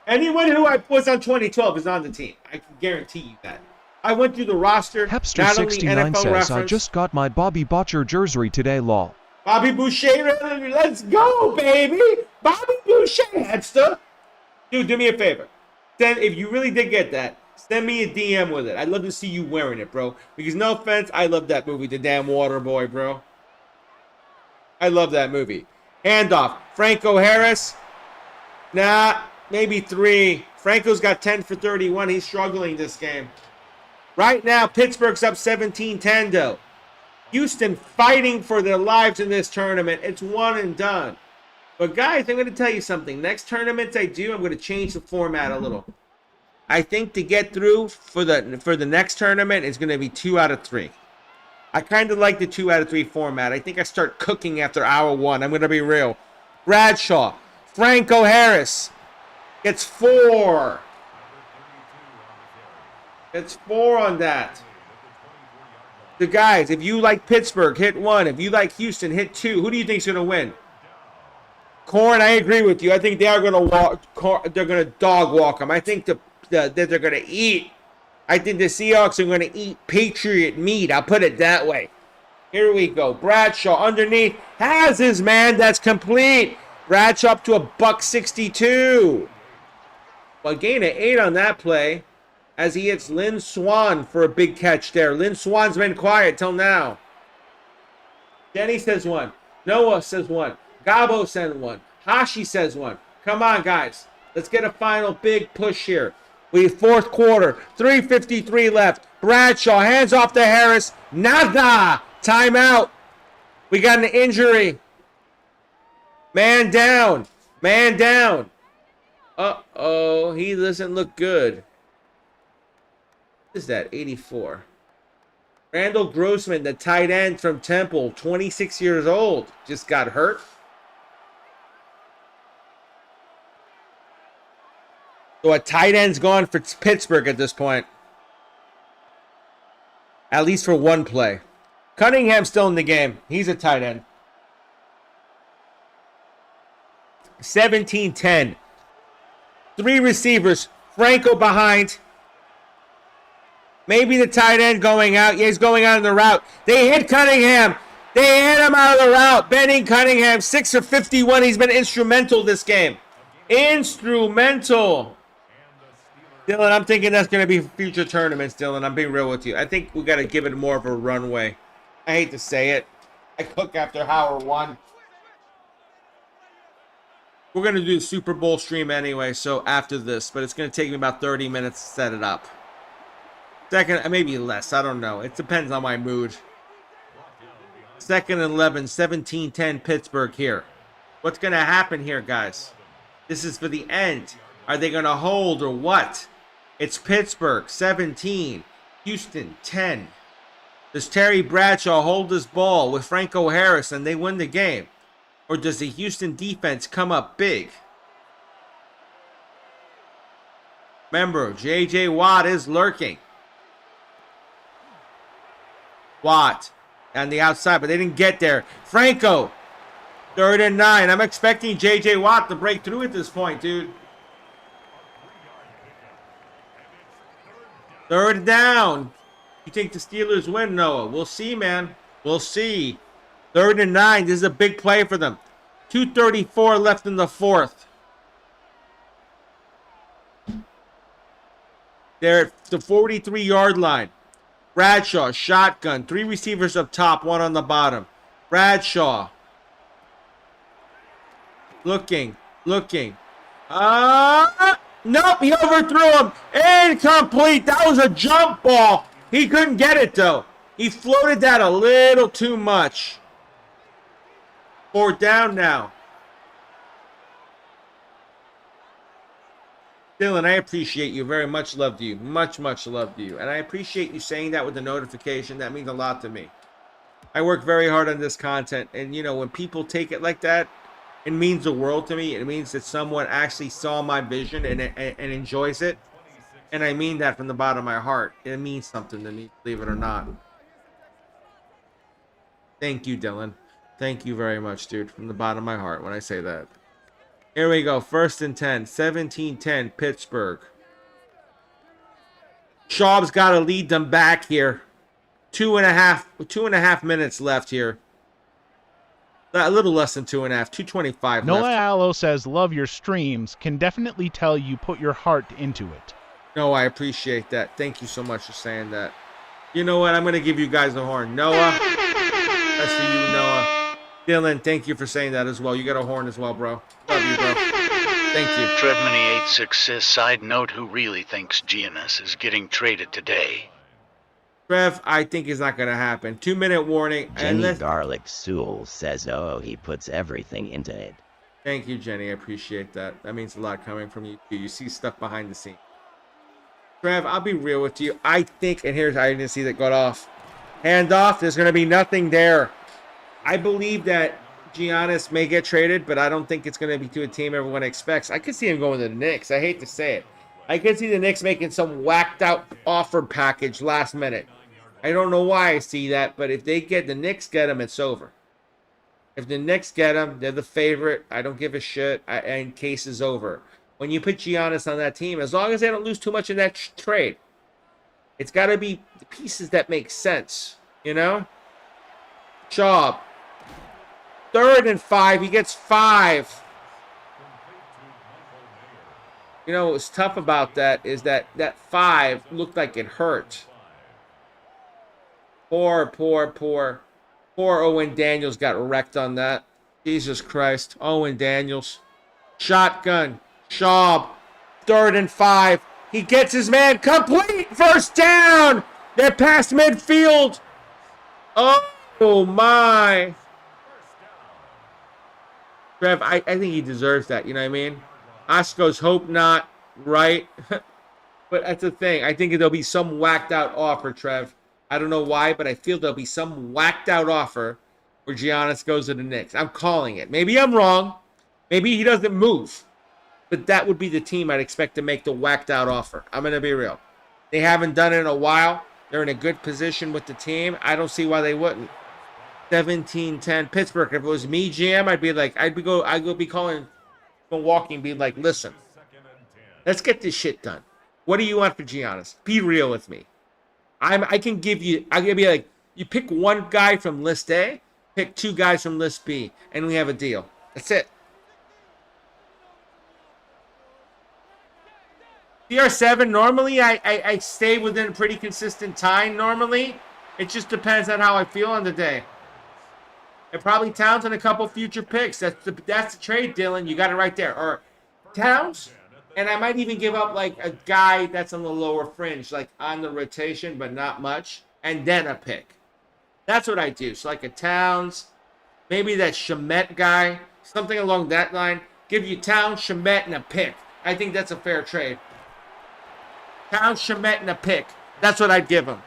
Anyone who I was on 2012 is on the team. I can guarantee you that. I went through the roster. Hepster69 says, reference. I just got my Bobby Botcher jersey today, lol. Bobby Boucher, let's go, baby. Bobby Boucher, Hepster. Dude, do me a favor. If you really did get that, send me a DM with it. I'd love to see you wearing it, bro. Because no offense, I love that movie, The Damn Water Boy, bro. I love that movie. Handoff. Franco Harris. Nah, maybe 3. Franco's got 10 for 31. He's struggling this game. Right now, Pittsburgh's up 17-10, though. Houston fighting for their lives in this tournament. It's one and done. But, guys, I'm going to tell you something. Next tournaments I do, I'm going to change the format a little. I think to get through for the next tournament is going to be 2 out of 3. I kind of like the 2 out of 3 format. I think I start cooking after hour 1. I'm going to be real. Bradshaw. Franco Harris. Gets 4. It's 4 on that. The guys, if you like Pittsburgh, hit 1. If you like Houston, hit 2. Who do you think is going to win? Corn, I agree with you. I think they are going to walk. They're going to dog walk them. I think that they're going to eat. I think the Seahawks are going to eat Patriot meat. I'll put it that way. Here we go. Bradshaw underneath has his man. That's complete. Bradshaw up to $162. Well, gain of 8 on that play. as he hits Lynn Swan for a big catch there. Lynn Swan's been quiet till now. Jenny says one. Noah says one. Gabo says one. Hashi says one. Come on, guys. Let's get a final big push here. We have fourth quarter. 3:53 left. Bradshaw hands off to Harris. Nada. Timeout. We got an injury. Man down. Man down. Uh-oh. He doesn't look good. What is that? 84. Randall Grossman, the tight end from Temple, 26 years old, just got hurt. So a tight end's gone for Pittsburgh at this point. At least for one play. Cunningham's still in the game. He's a tight end. 17-10. 3 receivers. Franco behind. Maybe the tight end going out. Yeah, he's going out on the route. They hit Cunningham. They hit him out of the route. Benning Cunningham, 6 of 51. He's been instrumental this game. Instrumental. Dylan, I'm thinking that's going to be future tournaments, Dylan. I'm being real with you. I think we got to give it more of a runway. I hate to say it. I cook after Howard won. We're going to do the Super Bowl stream anyway, so after this. But it's going to take me about 30 minutes to set it up. Second, maybe less. I don't know. It depends on my mood. 2nd and 11, 17-10 Pittsburgh here. What's going to happen here, guys? This is for the end. Are they going to hold or what? It's Pittsburgh, 17. Houston, 10. Does Terry Bradshaw hold this ball with Franco Harris and they win the game? Or does the Houston defense come up big? Remember, J.J. Watt is lurking. Watt on the outside, but they didn't get there. Franco, 3rd and 9. I'm expecting J.J. Watt to break through at this point, dude. 3rd down. You think the Steelers win, Noah? We'll see, man. We'll see. 3rd and 9. This is a big play for them. 2:34 left in the 4th. They're at the 43-yard line. Bradshaw, shotgun. 3 receivers up top, 1 on the bottom. Bradshaw. Looking. Nope, he overthrew him. Incomplete. That was a jump ball. He couldn't get it, though. He floated that a little too much. 4th down now. Dylan, I appreciate you very much. Loved you. Much loved you. And I appreciate you saying that with the notification. That means a lot to me. I work very hard on this content. And, you know, when people take it like that, it means the world to me. It means that someone actually saw my vision and enjoys it. And I mean that from the bottom of my heart. It means something to me, believe it or not. Thank you, Dylan. Thank you very much, dude, from the bottom of my heart when I say that. Here we go. 1st and 10. 17-10 Pittsburgh. Schaub's got to lead them back here. 2.5 minutes left here. A little less than 2.5. 2:25 left. Noah Allo says, love your streams. Can definitely tell you put your heart into it. No, I appreciate that. Thank you so much for saying that. You know what? I'm going to give you guys a horn. Noah. That's for you, Noah. Dylan, thank you for saying that as well. You got a horn as well, bro. Love you, bro. Thank you. Trev86 says, side note, who really thinks Giannis is getting traded today? Trev, I think it's not going to happen. 2-minute warning. Jenny Garlic Sewell says, oh, he puts everything into it. Thank you, Jenny. I appreciate that. That means a lot coming from you, too. You see stuff behind the scenes. Trev, I'll be real with you. I think, and here's, I didn't see that got off. Hand off. There's going to be nothing there. I believe that Giannis may get traded, but I don't think it's going to be to a team everyone expects. I could see him going to the Knicks. I hate to say it. I could see the Knicks making some whacked-out offer package last minute. I don't know why I see that, but if the Knicks get him, it's over. If the Knicks get him, they're the favorite. I don't give a shit, and case is over. When you put Giannis on that team, as long as they don't lose too much in that trade, it's got to be the pieces that make sense, you know? Schaub. 3rd and 5. He gets 5. You know, what was tough about that is that 5 looked like it hurt. Poor Owen Daniels got wrecked on that. Jesus Christ. Owen Daniels. Shotgun. Schaub. 3rd and 5. He gets his man complete. First down. They're past midfield. Oh my. Trev, I think he deserves that. You know what I mean? Osco's hope not, right? But that's the thing. I think there'll be some whacked out offer, Trev. I don't know why, but I feel there'll be some whacked out offer where Giannis goes to the Knicks. I'm calling it. Maybe I'm wrong. Maybe he doesn't move. But that would be the team I'd expect to make the whacked out offer. I'm going to be real. They haven't done it in a while. They're in a good position with the team. I don't see why they wouldn't. 17-10 Pittsburgh. If it was me, GM, I'd be calling Milwaukee and be like, listen, let's get this shit done. What do you want for Giannis? Be real with me. I can be like, you pick one guy from list A, pick 2 guys from list B, and we have a deal. That's it. CR7, normally I stay within a pretty consistent time normally. It just depends on how I feel on the day. And probably Towns and a couple future picks. That's the trade, Dylan. You got it right there. Or Towns, and I might even give up like a guy that's on the lower fringe, like on the rotation, but not much, and then a pick. That's what I do. So like a Towns, maybe that Shamet guy, something along that line. Give you Towns, Shamet, and a pick. I think that's a fair trade. Towns, Shamet, and a pick. That's what I'd give him.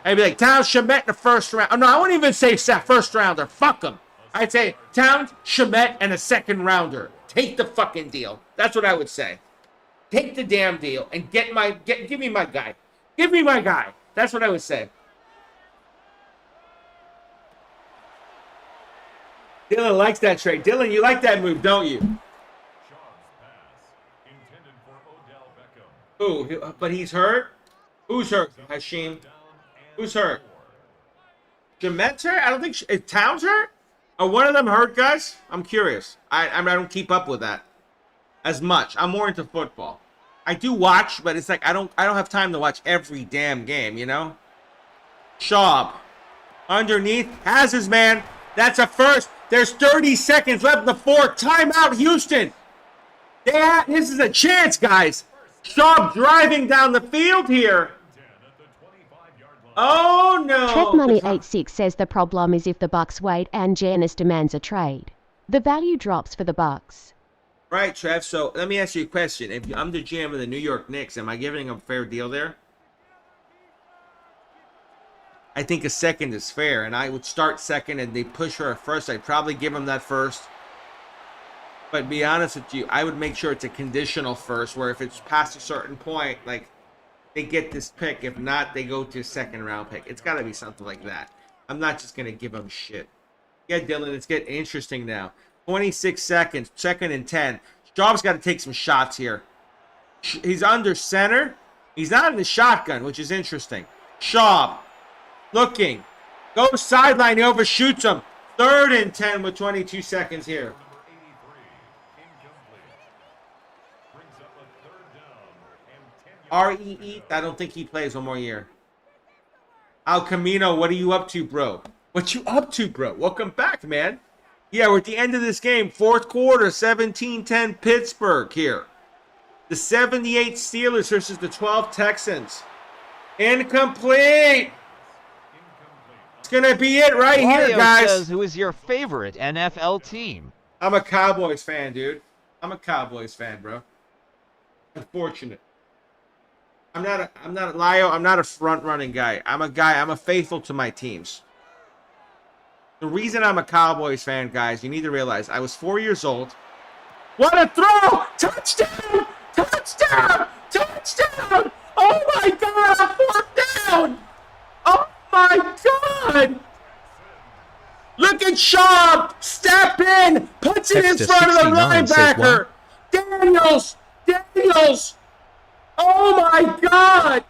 I'd be like, Towns, Shamet in the first round. Oh, no, I wouldn't even say first rounder. Fuck him. I'd say Towns, Shamet, and a second rounder. Take the fucking deal. That's what I would say. Take the damn deal and give me my guy. Give me my guy. That's what I would say. Dylan likes that trade. Dylan, you like that move, don't you? Ooh, but he's hurt? Who's hurt, Hashim? Who's hurt? Shamet's hurt? I don't think... Is Towns hurt? Are one of them hurt, guys? I'm curious. I don't keep up with that as much. I'm more into football. I do watch, but it's like I don't have time to watch every damn game, you know? Schaub. Underneath. Has his man. That's a first. There's 30 seconds left in the fourth. Timeout, Houston. This is a chance, guys. Schaub driving down the field here. Oh no! TreadMoney86 says the problem is if the Bucks wait and Giannis demands a trade, the value drops for the Bucks. Right, Trev. So let me ask you a question. If I'm the GM of the New York Knicks, am I giving them a fair deal there? I think a second is fair, and I would start second, and they push for a first. I'd probably give them that first. But be honest with you, I would make sure it's a conditional first, where if it's past a certain point, like, they get this pick. If not, they go to a second round pick. It's got to be something like that. I'm not just going to give them shit. Yeah, Dylan, it's getting interesting now. 26 seconds, 2nd and 10. Schaub's got to take some shots here. He's under center. He's not in the shotgun, which is interesting. Schaub looking. Goes sideline. He overshoots him. 3rd and 10 with 22 seconds here. R.E.E. I don't think he plays one more year. Al Camino, what are you up to, bro? What you up to, bro? Welcome back, man. Yeah, we're at the end of this game. 4th quarter, 17-10 Pittsburgh here. The 78 Steelers versus the 12 Texans. Incomplete. It's going to be it right here, guys. Says, who is your favorite NFL team? I'm a Cowboys fan, dude. I'm a Cowboys fan, bro. Unfortunate. I'm not a Lio. I'm not a front-running guy. I'm faithful to my teams. The reason I'm a Cowboys fan, guys, you need to realize, I was 4 years old. What a throw! Touchdown! Touchdown! Touchdown! Oh my God! I'm 4th down! Oh my God! Look at Schaub! Step in! Puts it in front of the linebacker! Daniels! Oh my God!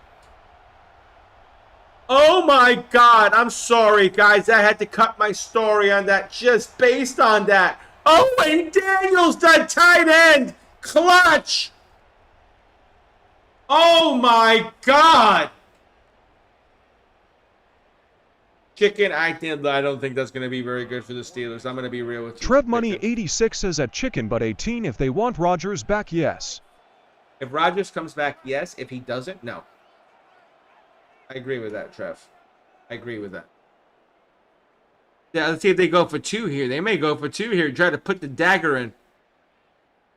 Oh my God! I'm sorry, guys. I had to cut my story on that just based on that. Oh, and Daniels, the tight end! Clutch! Oh my God! Chicken, I don't think that's going to be very good for the Steelers. I'm going to be real with you. Trev Money 86 says at chicken, but 18 if they want Rodgers back, yes. If Rodgers comes back, yes. If he doesn't, no. I agree with that, Trev. I agree with that. Yeah, let's see if they go for 2 here. They may go for 2 here. Try to put the dagger in.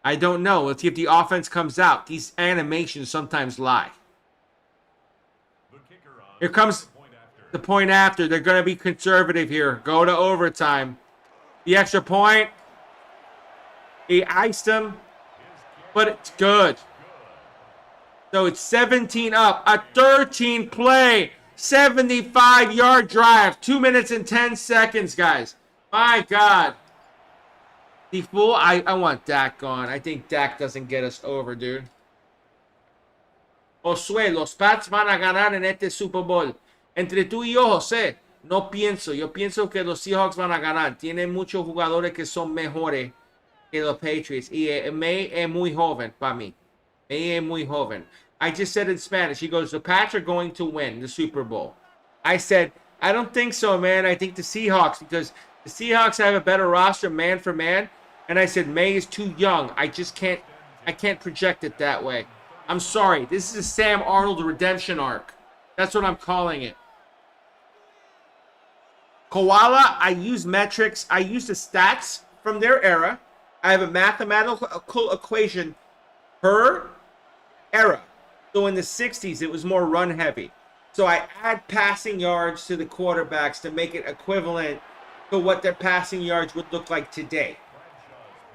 I don't know. Let's see if the offense comes out. These animations sometimes lie. Here comes the point after. They're going to be conservative here. Go to overtime. The extra point. He iced him. But it's good. So it's 17 up. A 13 play. 75-yard drive. 2 minutes and 10 seconds, guys. My God. The fool. I want Dak gone. I think Dak doesn't get us over, dude. Josué, los Pats van a ganar en este Super Bowl. Entre tú y yo, José, no pienso. Yo pienso que los Seahawks van a ganar. Tienen muchos jugadores que son mejores que los Patriots. Y May es muy joven para mí. May es muy joven. I just said in Spanish. He goes, the Pats are going to win the Super Bowl. I said, I don't think so, man. I think the Seahawks, because the Seahawks have a better roster man for man. And I said, May is too young. I can't project it that way. I'm sorry. This is a Sam Arnold redemption arc. That's what I'm calling it. Koala, I use metrics. I use the stats from their era. I have a mathematical equation per era. So in the 60s, it was more run heavy. So I add passing yards to the quarterbacks to make it equivalent to what their passing yards would look like today.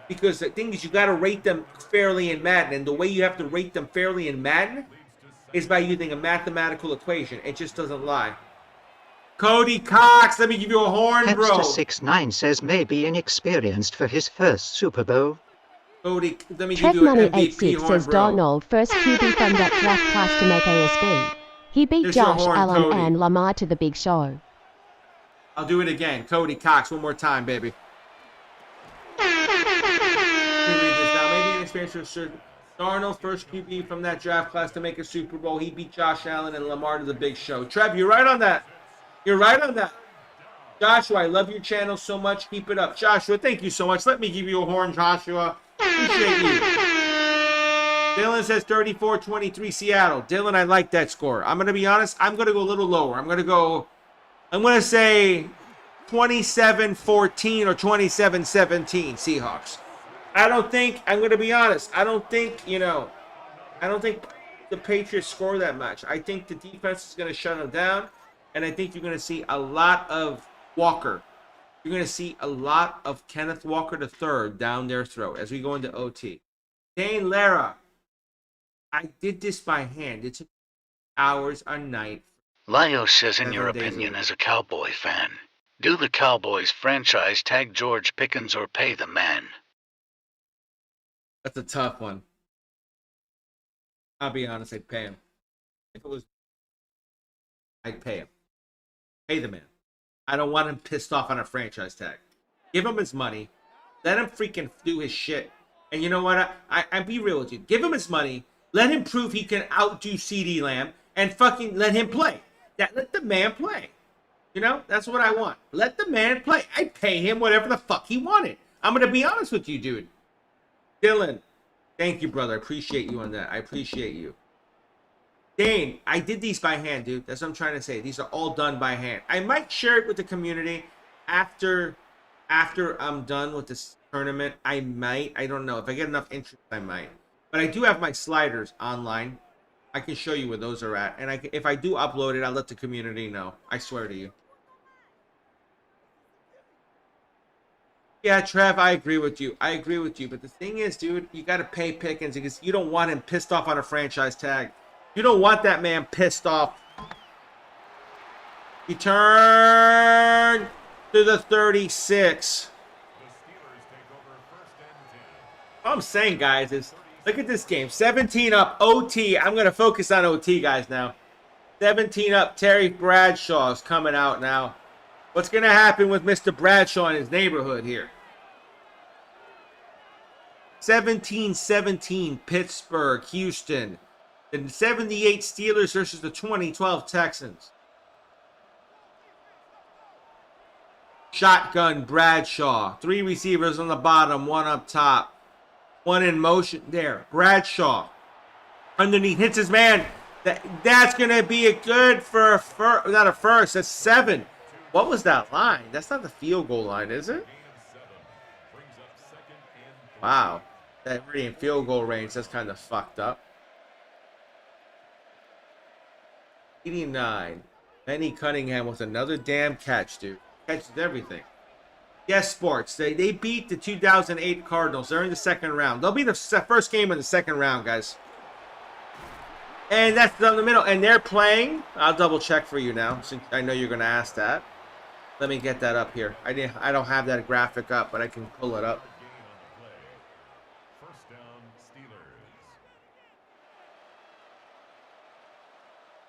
Because the thing is, you got to rate them fairly in Madden. And the way you have to rate them fairly in Madden is by using a mathematical equation. It just doesn't lie. Cody Cox, let me give you a horn, bro. Hamster69 says maybe inexperienced for his first Super Bowl. Cody, let me Trev give you an Money MVP 86 horn, says bro. Darnold, first QB from that draft class to make ASB. He beat Here's your Josh horn, Allen Cody. and Lamar to the big show. I'll do it again. Cody Cox, one more time, baby. Maybe an experience for certain. Darnold, first QB from that draft class to make a Super Bowl. He beat Josh Allen and Lamar to the big show. Trev, you're right on that. You're right on that. Joshua, I love your channel so much. Keep it up. Joshua, thank you so much. Let me give you a horn, Joshua. Appreciate you. Dylan says 34-23 Seattle. Dylan, I like that score. I'm going to be honest. I'm going to go a little lower. I'm going to say 27-14 or 27-17 Seahawks. I'm going to be honest. I don't think the Patriots score that much. I think the defense is going to shut them down, and I think you're going to see a lot of Walker. You're going to see a lot of Kenneth Walker III down their throat as we go into OT. Dane Lara, I did this by hand. It took hours a night. Lio says, in your opinion, as a Cowboy fan, do the Cowboys franchise tag George Pickens or pay the man? That's a tough one. I'll be honest, I'd pay him. If it was, I'd pay him. Pay the man. I don't want him pissed off on a franchise tag. Give him his money. Let him freaking do his shit. And you know what? I be real with you. Give him his money. Let him prove he can outdo CeeDee Lamb. And fucking let him play. Let the man play. You know? That's what I want. Let the man play. I'd pay him whatever the fuck he wanted. I'm going to be honest with you, dude. Dylan, thank you, brother. I appreciate you on that. I appreciate you. Dane, I did these by hand, dude. That's what I'm trying to say. These are all done by hand. I might share it with the community after I'm done with this tournament. I might. I don't know. If I get enough interest, I might. But I do have my sliders online. I can show you where those are at. And if I do upload it, I'll let the community know. I swear to you. Yeah, Trev, I agree with you. I agree with you. But the thing is, dude, you got to pay Pickens because you don't want him pissed off on a franchise tag. You don't want that man pissed off. He turned to the 36. All I'm saying, guys, is look at this game. 17 up, OT. I'm going to focus on OT, guys, now. 17 up, Terry Bradshaw is coming out now. What's going to happen with Mr. Bradshaw in his neighborhood here? 17-17, Pittsburgh, Houston. The 78 Steelers versus the 2012 Texans. Shotgun Bradshaw. 3 receivers on the bottom, 1 up top. 1 in motion there. Bradshaw. Underneath, hits his man. That's going to be a good for a first. Not a first, that's 7. What was that line? That's not the field goal line, is it? Wow. That already in field goal range, that's kind of fucked up. 89. Benny Cunningham with another damn catch, dude. Catches everything. Yes, Sports. They beat the 2008 Cardinals. They're in the second round. They'll be the first game in the second round, guys. And that's down the middle. And they're playing. I'll double check for you now, since I know you're going to ask that. Let me get that up here. I don't have that graphic up, but I can pull it up.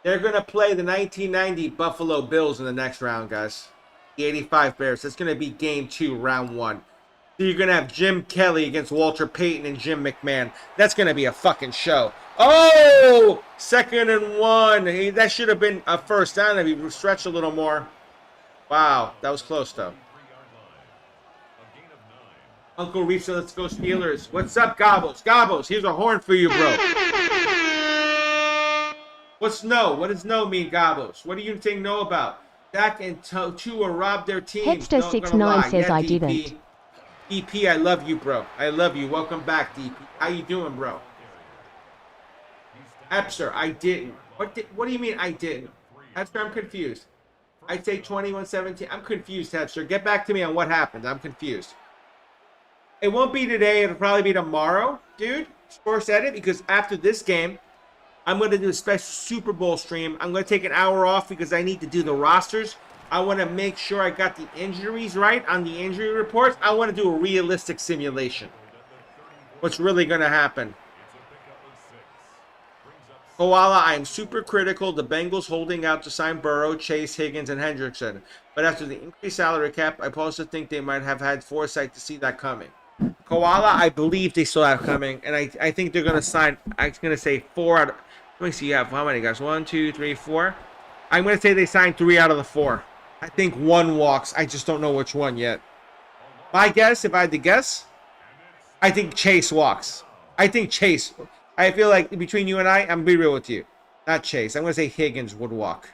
They're going to play the 1990 Buffalo Bills in the next round, guys. The 85 Bears. That's going to be game 2, round 1. So you're going to have Jim Kelly against Walter Payton and Jim McMahon. That's going to be a fucking show. Oh! 2nd and 1. Hey, that should have been a first down if he stretched a little more. Wow, that was close, though. Uncle Reef said, let's go Steelers. What's up, Gobbles? Gobbles, here's a horn for you, bro. What's no? What does no mean, Gobbles? What do you think no about? Dak and Tua robbed their teams. Hipster69 says yeah, I DP. didn't. DP, I love you, bro. I love you. Welcome back, DP. How you doing, bro? Epster, I didn't. What do you mean I didn't? Epster, I'm confused. I'd say 21-17. I'm confused, Epster. Get back to me on what happened. I'm confused. It won't be today. It'll probably be tomorrow, dude. Sports Edit, because after this game, I'm going to do a special Super Bowl stream. I'm going to take an hour off because I need to do the rosters. I want to make sure I got the injuries right on the injury reports. I want to do a realistic simulation. What's really going to happen? Koala, I am super critical. The Bengals holding out to sign Burrow, Chase, Higgins, and Hendrickson. But after the increased salary cap, I also think they might have had foresight to see that coming. Koala, I believe they saw that coming. And I think they're going to sign, I'm going to say 4 out of... Let me see, you have how many guys? 1, 2, 3, 4. I'm going to say they signed 3 out of the 4. I think 1 walks. I just don't know which one yet. My guess, if I had to guess, I think Chase walks. I think Chase. I feel like between you and I'm going to be real with you. Not Chase. I'm going to say Higgins would walk.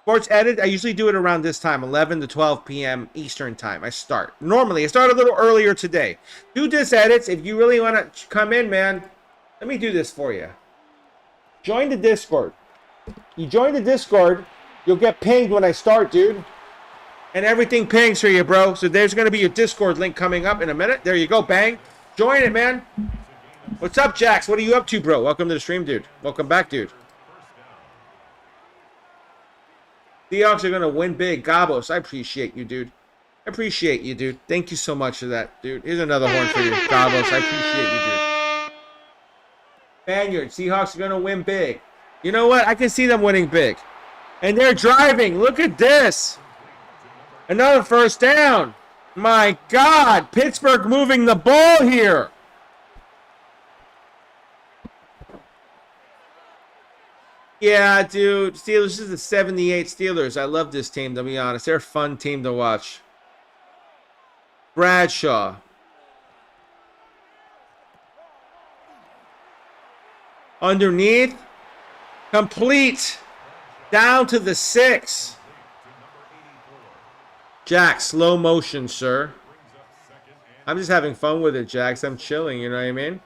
Sports Edit, I usually do it around this time, 11 to 12 p.m. Eastern time. I start. Normally, I start a little earlier today. Do this edits. If you really want to come in, man, let me do this for you. Join the Discord. You join the Discord, you'll get pinged when I start, dude. And everything pings for you, bro. So there's going to be your Discord link coming up in a minute. There you go, bang. Join it, man. What's up, Jax? What are you up to, bro? Welcome to the stream, dude. Welcome back, dude. Seahawks are going to win big. Gabos, I appreciate you, dude. I appreciate you, dude. Thank you so much for that, dude. Here's another horn for you. Gabos, I appreciate you, dude. Spaniard, Seahawks are going to win big. You know what? I can see them winning big. And they're driving. Look at this. Another first down. My God. Pittsburgh moving the ball here. Yeah, dude. Steelers, this is the 78 Steelers. I love this team, to be honest. They're a fun team to watch. Bradshaw. Underneath. Complete. Down to the 6. Jack, slow motion, sir. I'm just having fun with it, Jax. I'm chilling, you know what I mean?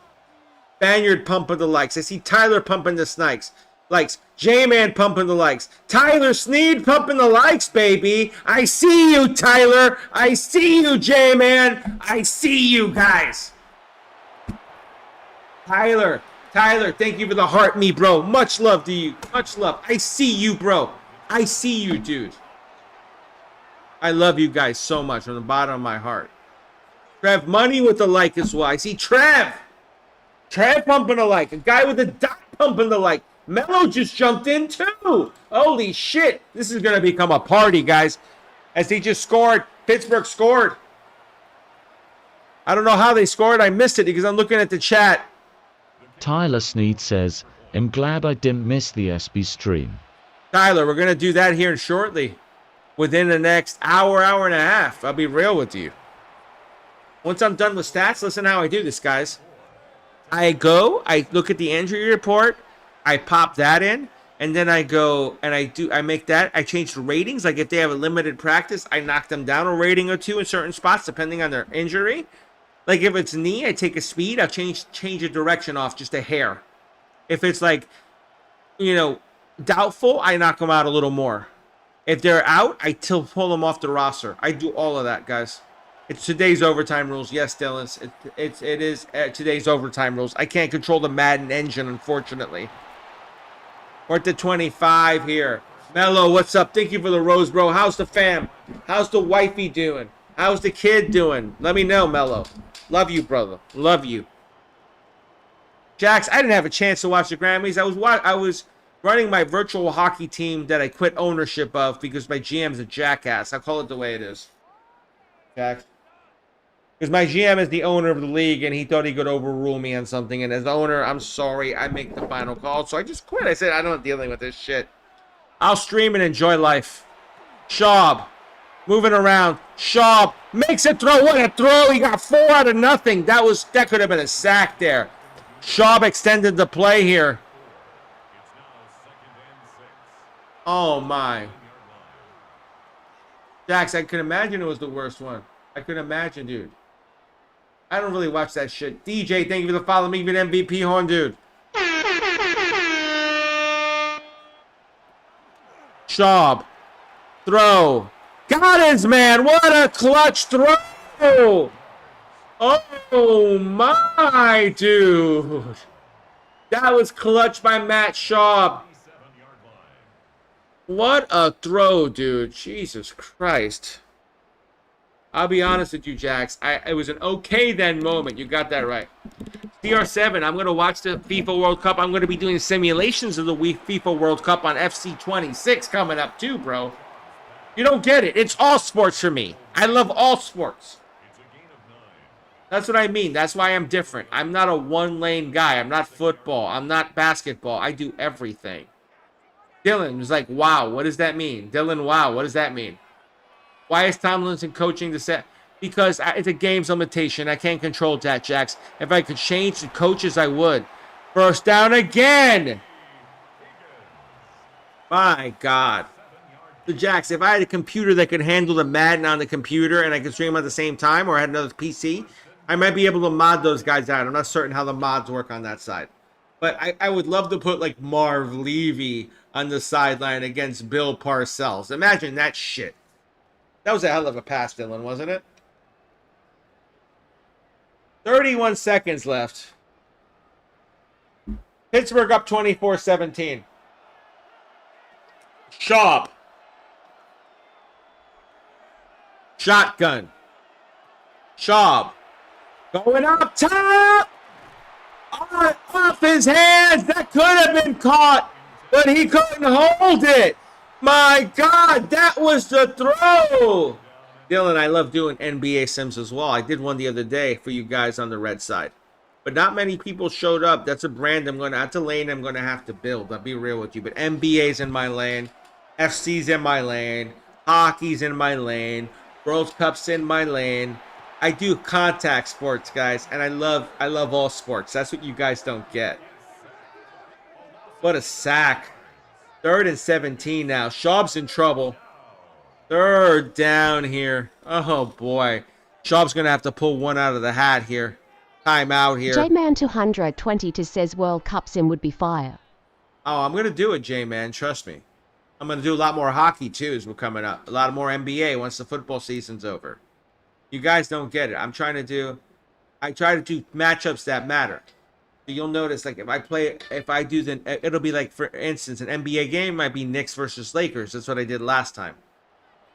Spaniard pumping the likes. I see Tyler pumping the likes. J-Man pumping the likes. Tyler Sneed pumping the likes, baby. I see you, Tyler. I see you, J-Man. I see you, guys. Tyler, thank you for the heart, me, bro. Much love to you. Much love. I see you, bro. I see you, dude. I love you guys so much from the bottom of my heart. Trev Money with the like as well. I see Trev. Trev pumping the like. A guy with a dot pumping the like. Mello just jumped in too. Holy shit. This is going to become a party, guys. As they just scored. Pittsburgh scored. I don't know how they scored. I missed it because I'm looking at the chat. Tyler Sneed says, I'm glad I didn't miss the SB stream. Tyler, we're going to do that here shortly. Within the next hour, hour and a half. I'll be real with you. Once I'm done with stats, listen how I do this, guys. I look at the injury report, I pop that in, and then I go and I make that. I change the ratings. Like if they have a limited practice, I knock them down a rating or two in certain spots depending on their injury. Like if it's knee, I take a speed. I'll change the direction off just a hair. If it's like, doubtful, I knock them out a little more. If they're out, I pull them off the roster. I do all of that, guys. It's today's overtime rules. Yes, Dylan. It is today's overtime rules. I can't control the Madden engine, unfortunately. We're at the 25 here. Mello, what's up? Thank you for the rose, bro. How's the fam? How's the wifey doing? How's the kid doing? Let me know, Mello. Love you, brother. Love you. Jax, I didn't have a chance to watch the Grammys. I was running my virtual hockey team that I quit ownership of because my GM's a jackass. I'll call it the way it is. Jax. Because my GM is the owner of the league, and he thought he could overrule me on something. And as the owner, I'm sorry, I make the final call. So I just quit. I said, I'm not dealing with this shit. I'll stream and enjoy life. Schaub, moving around. Schaub makes a throw. What a throw. He got 4 out of nothing. That could have been a sack there. Schaub extended the play here. Oh, my. Jax, I could imagine it was the worst one. I could imagine, dude. I don't really watch that shit. DJ, thank you for the follow. Me, an MVP horn, dude. Schaub. Throw. Got his man. What a clutch throw. Oh, my, dude. That was clutch by Matt Schaub. What a throw, dude. Jesus Christ. I'll be honest with you, Jax. It was an okay then moment. You got that right. CR7, I'm going to watch the FIFA World Cup. I'm going to be doing simulations of the FIFA World Cup on FC26 coming up too, bro. You don't get it. It's all sports for me. I love all sports. That's what I mean. That's why I'm different. I'm not a one-lane guy. I'm not football. I'm not basketball. I do everything. Dylan was like, wow, what does that mean? Dylan, wow, what does that mean? Why is Tomlinson coaching the set? Because it's a game's limitation. I can't control that, Jax. If I could change the coaches, I would. First down again. My God. So, Jax, if I had a computer that could handle the Madden on the computer and I could stream at the same time, or I had another PC, I might be able to mod those guys out. I'm not certain how the mods work on that side. But I would love to put, like, Marv Levy on the sideline against Bill Parcells. Imagine that shit. That was a hell of a pass, Dylan, wasn't it? 31 seconds left. Pittsburgh up 24-17. Schaub. Shotgun. Schaub. Going up top. Off his hands. That could have been caught, but he couldn't hold it. My God, that was the throw. Dylan, I love doing NBA Sims as well. I did one the other day for you guys on the red side. But not many people showed up. That's a brand that's a lane I'm going to have to build. I'll be real with you. But NBA's in my lane. FC's in my lane. Hockey's in my lane. World Cup's in my lane. I do contact sports, guys. And I love all sports. That's what you guys don't get. What a sack. 3rd and 17 now. Schaub's in trouble. 3rd down here. Oh, boy. Schaub's going to have to pull one out of the hat here. Time out here. J-Man 220 says World Cup sim would be fire. Oh, I'm going to do it, J-Man. Trust me. I'm going to do a lot more hockey, too, as we're coming up. A lot more NBA once the football season's over. You guys don't get it. I try to do matchups that matter. So you'll notice, like, it'll be like, for instance, an NBA game might be Knicks versus Lakers. That's what I did last time.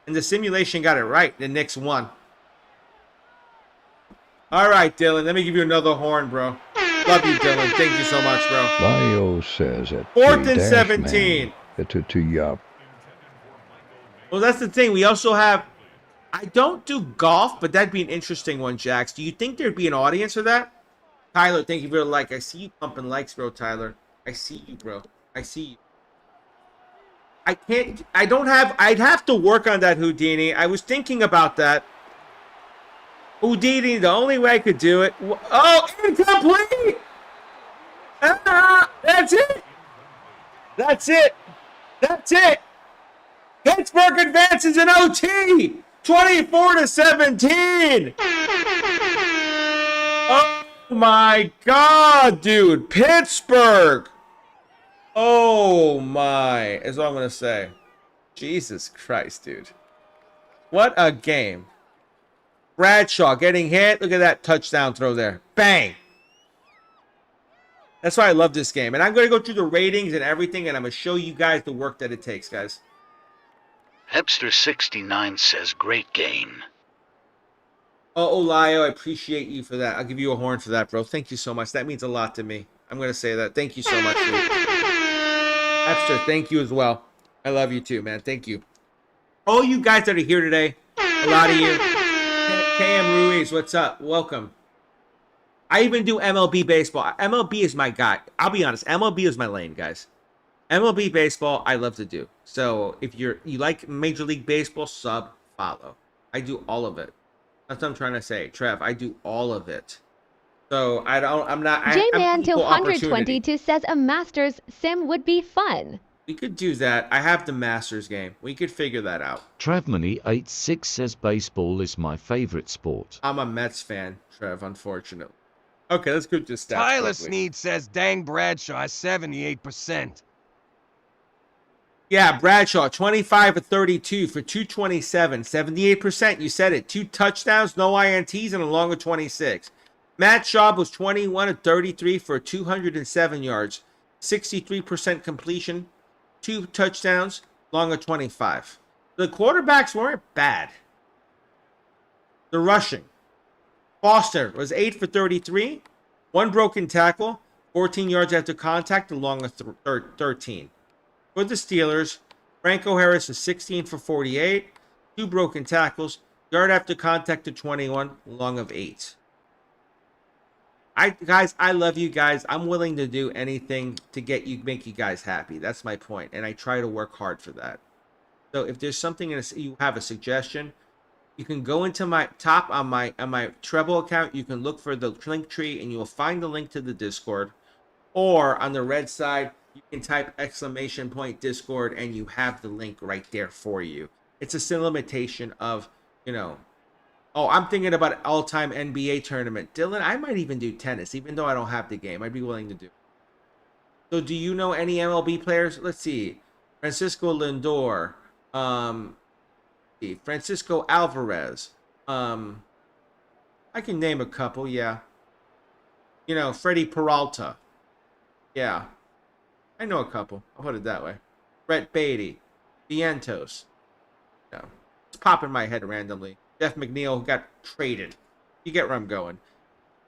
And the simulation got it right. The Knicks won. All right, Dylan. Let me give you another horn, bro. Love you, Dylan. Thank you so much, bro. Bio says at 4th and 17. Well, that's the thing. We also have... I don't do golf, but that'd be an interesting one, Jax. Do you think there'd be an audience for that? Tyler, thank you for the like. I see you pumping likes, bro, Tyler. I see you, bro. I see you. I'd have to work on that Houdini. I was thinking about that. Houdini, the only way I could do it. Oh, incomplete! That's it! That's it! That's it! Pittsburgh advances in OT! 24-17! Oh my God, dude. Pittsburgh! Oh my, is what I'm going to say. Jesus Christ, dude. What a game. Bradshaw getting hit. Look at that touchdown throw there. Bang. That's why I love this game. And I'm going to go through the ratings and everything, and I'm going to show you guys the work that it takes, guys. Hepster69 says, great game. Oh, Olio, I appreciate you for that. I'll give you a horn for that, bro. Thank you so much. That means a lot to me. I'm going to say that. Thank you so much, dude. Hepster, thank you as well. I love you too, man. Thank you. All you guys that are here today, a lot of you. KM Ruiz, what's up? Welcome. I even do MLB baseball. MLB is my guy. I'll be honest. MLB is my lane, guys. MLB baseball, I love to do. So if you like Major League Baseball, sub, follow. I do all of it. That's what I'm trying to say, Trev. I do all of it. So I'm not. J-Man222 says a Masters sim would be fun. We could do that. I have the Masters game. We could figure that out. Travmoney86 says baseball is my favorite sport. I'm a Mets fan, Trev, unfortunately. Okay, let's go to stats. Tyler Sneed says dang Bradshaw is 78%. Yeah, Bradshaw, 25 of 32 for 227. 78%, you said it. 2 touchdowns, no INTs, and a long of 26. Matt Schaub was 21 of 33 for 207 yards. 63% completion. 2 touchdowns, long of 25. The quarterbacks weren't bad. The rushing. Foster was 8 for 33. 1 broken tackle. 14 yards after contact, a long of 13. For the Steelers, Franco Harris was 16 for 48. 2 broken tackles. Yard after contact to 21, long of 8. Guys, I love you guys. I'm willing to do anything to make you guys happy. That's my point, and I try to work hard for that. So if there's something you have a suggestion, you can go into my on my Treble account. You can look for the link tree, and you will find the link to the Discord. Or on the red side, you can type !Discord, and you have the link right there for you. It's a still limitation of, oh, I'm thinking about an all-time NBA tournament. Dylan, I might even do tennis, even though I don't have the game. I'd be willing to do it. So do you know any MLB players? Let's see. Francisco Lindor. Francisco Alvarez. I can name a couple, yeah. Freddie Peralta. Yeah. I know a couple. I'll put it that way. Brett Beatty. Vientos. No. It's popping my head randomly. Jeff McNeil, who got traded. You get where I'm going.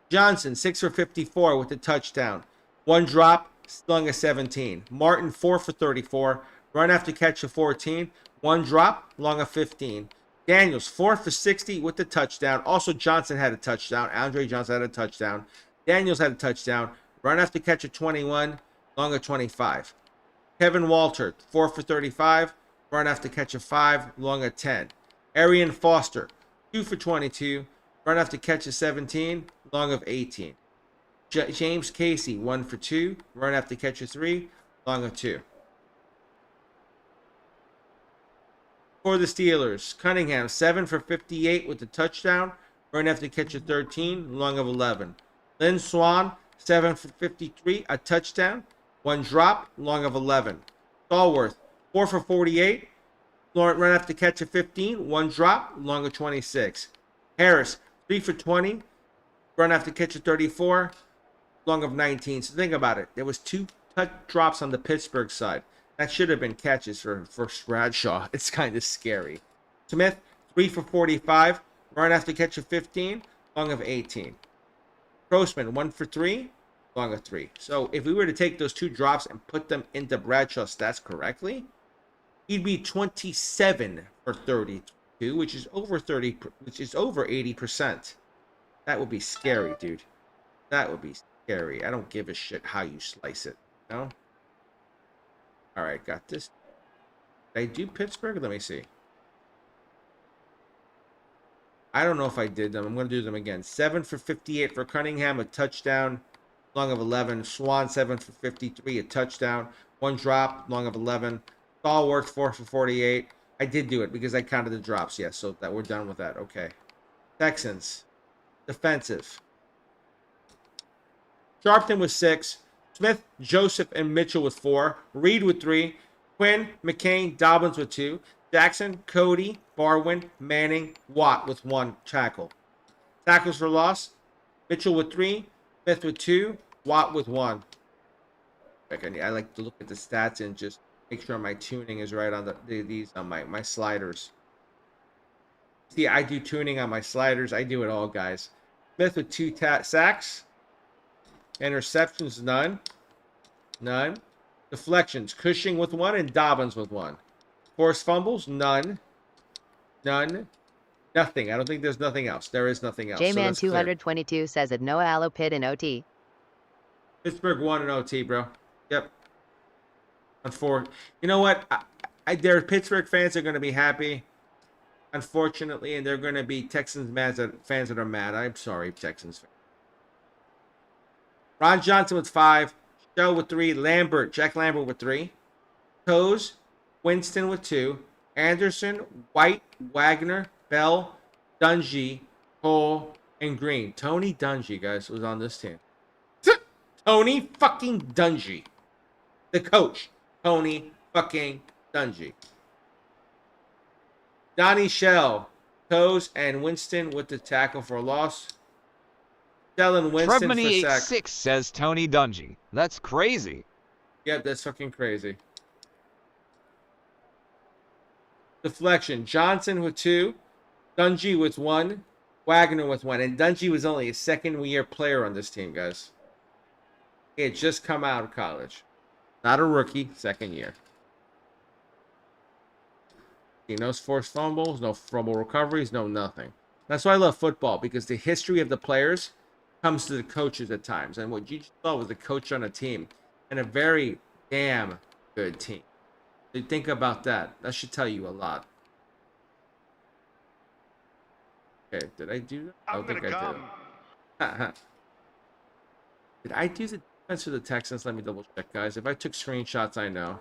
Johnson, 6 for 54 with a touchdown. 1 drop, slung a 17. Martin, 4 for 34. Run after catch of 14. 1 drop, long of 15. Daniels, 4 for 60 with the touchdown. Also, Johnson had a touchdown. Andre Johnson had a touchdown. Daniels had a touchdown. Run after catch of 21. Long of 25. Kevin Walter, 4 for 35. Run after catch of 5. Long of 10. Arian Foster, 2 for 22. Run after catch of 17. Long of 18. James Casey, 1 for 2. Run after catch of 3. Long of 2. For the Steelers, Cunningham, 7 for 58 with the touchdown. Run after catch of 13. Long of 11. Lynn Swan, 7 for 53, a touchdown. 1 drop, long of 11. Stallworth, 4 for 48. Run after catch of 15. 1 drop, long of 26. Harris, 3 for 20. Run after catch of 34. Long of 19. So think about it. There was 2 drops on the Pittsburgh side. That should have been catches for Bradshaw. It's kind of scary. Smith, 3 for 45. Run after catch of 15. Long of 18. Grossman, 1 for 3. Long of 3. So if we were to take those 2 drops and put them into Bradshaw's stats correctly, he'd be 27 for 32, which is over 80%. That would be scary, dude. That would be scary. I don't give a shit how you slice it. No? All right, got this. Did I do Pittsburgh? Let me see. I don't know if I did them. I'm going to do them again. 7 for 58 for Cunningham, a touchdown, long of 11. Swan, 7 for 53, a touchdown. 1 drop, long of 11. Stallworth, 4 for 48. I did do it because I counted the drops. Yes, so that we're done with that. Okay. Texans, defensive. Sharpton with 6. Smith, Joseph, and Mitchell with 4. Reed with 3. Quinn, McCain, Dobbins with 2. Jackson, Cody, Barwin, Manning, Watt with 1 tackle. Tackles for loss, Mitchell with 3, Smith with 2, Watt with 1. I like to look at the stats and just make sure my tuning is right on these on my sliders. See, I do tuning on my sliders. I do it all, guys. Smith with 2 sacks. Interceptions, none. None. Deflections, Cushing with 1 and Dobbins with 1. Forced fumbles, none. None. Nothing. I don't think there's nothing else. There is nothing else. J-Man 222 says it no allo pit in OT. Pittsburgh won in OT, bro. Yep. You know what? Their Pittsburgh fans are going to be happy, unfortunately, and they're going to be Texans fans that are mad. I'm sorry, Texans fans. Ron Johnson with 5. Joe with 3. Jack Lambert with 3. Toes, Winston with 2. Anderson, White, Wagner, Bell, Dungy, Cole, and Green. Tony Dungy, guys, was on this team. Tony fucking Dungy. The coach. Tony fucking Dungy. Donnie Shell, Toes, and Winston with the tackle for a loss. Shell and Winston for sack. 6 says Tony Dungy. That's crazy. Yep, that's fucking crazy. Deflection. Johnson with 2. Dungy with 1. Wagner with 1. And Dungy was only a second-year player on this team, guys. He had just come out of college. Not a rookie, second year. No forced fumbles, no fumble recoveries, no nothing. That's why I love football, because the history of the players comes to the coaches at times. And what you just saw was a coach on a team, and a very damn good team. So think about that. That should tell you a lot. Okay, did I do that? I don't think I did. Did I do the defense for the Texans? Let me double check, guys. If I took screenshots, I know.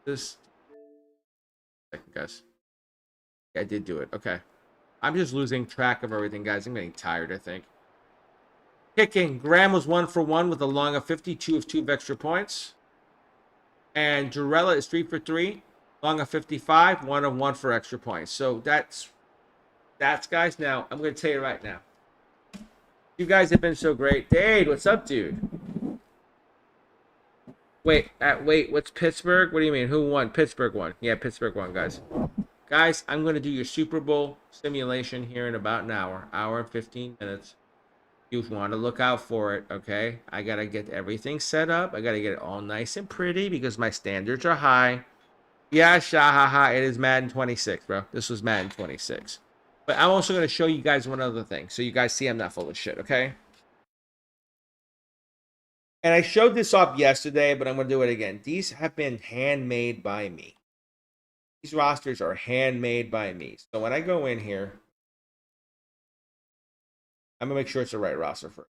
This second, guys. Yeah, I did do it. Okay. I'm just losing track of everything, guys. I'm getting tired, I think. Kicking. Graham was 1 for 1 with a long of 52 of 2 extra points. And Jarella is 3 for 3. Long of 55. 1 of 1 for extra points. So that's guys. Now, I'm going to tell you right now. You guys have been so great. Dade, what's up, dude? Wait, what's Pittsburgh? What do you mean? Who won? Pittsburgh won. Yeah, Pittsburgh won, guys. Guys, I'm going to do your Super Bowl simulation here in about an hour and 15 minutes. You want to look out for it, okay? I got to get everything set up. I got to get it all nice and pretty because my standards are high. Yeah, shahaha, it is Madden 26, bro. This was Madden 26. But I'm also going to show you guys one other thing so you guys see I'm not full of shit, okay? And I showed this off yesterday, but I'm going to do it again. These have been handmade by me. These rosters are handmade by me. So when I go in here, I'm going to make sure it's the right roster first.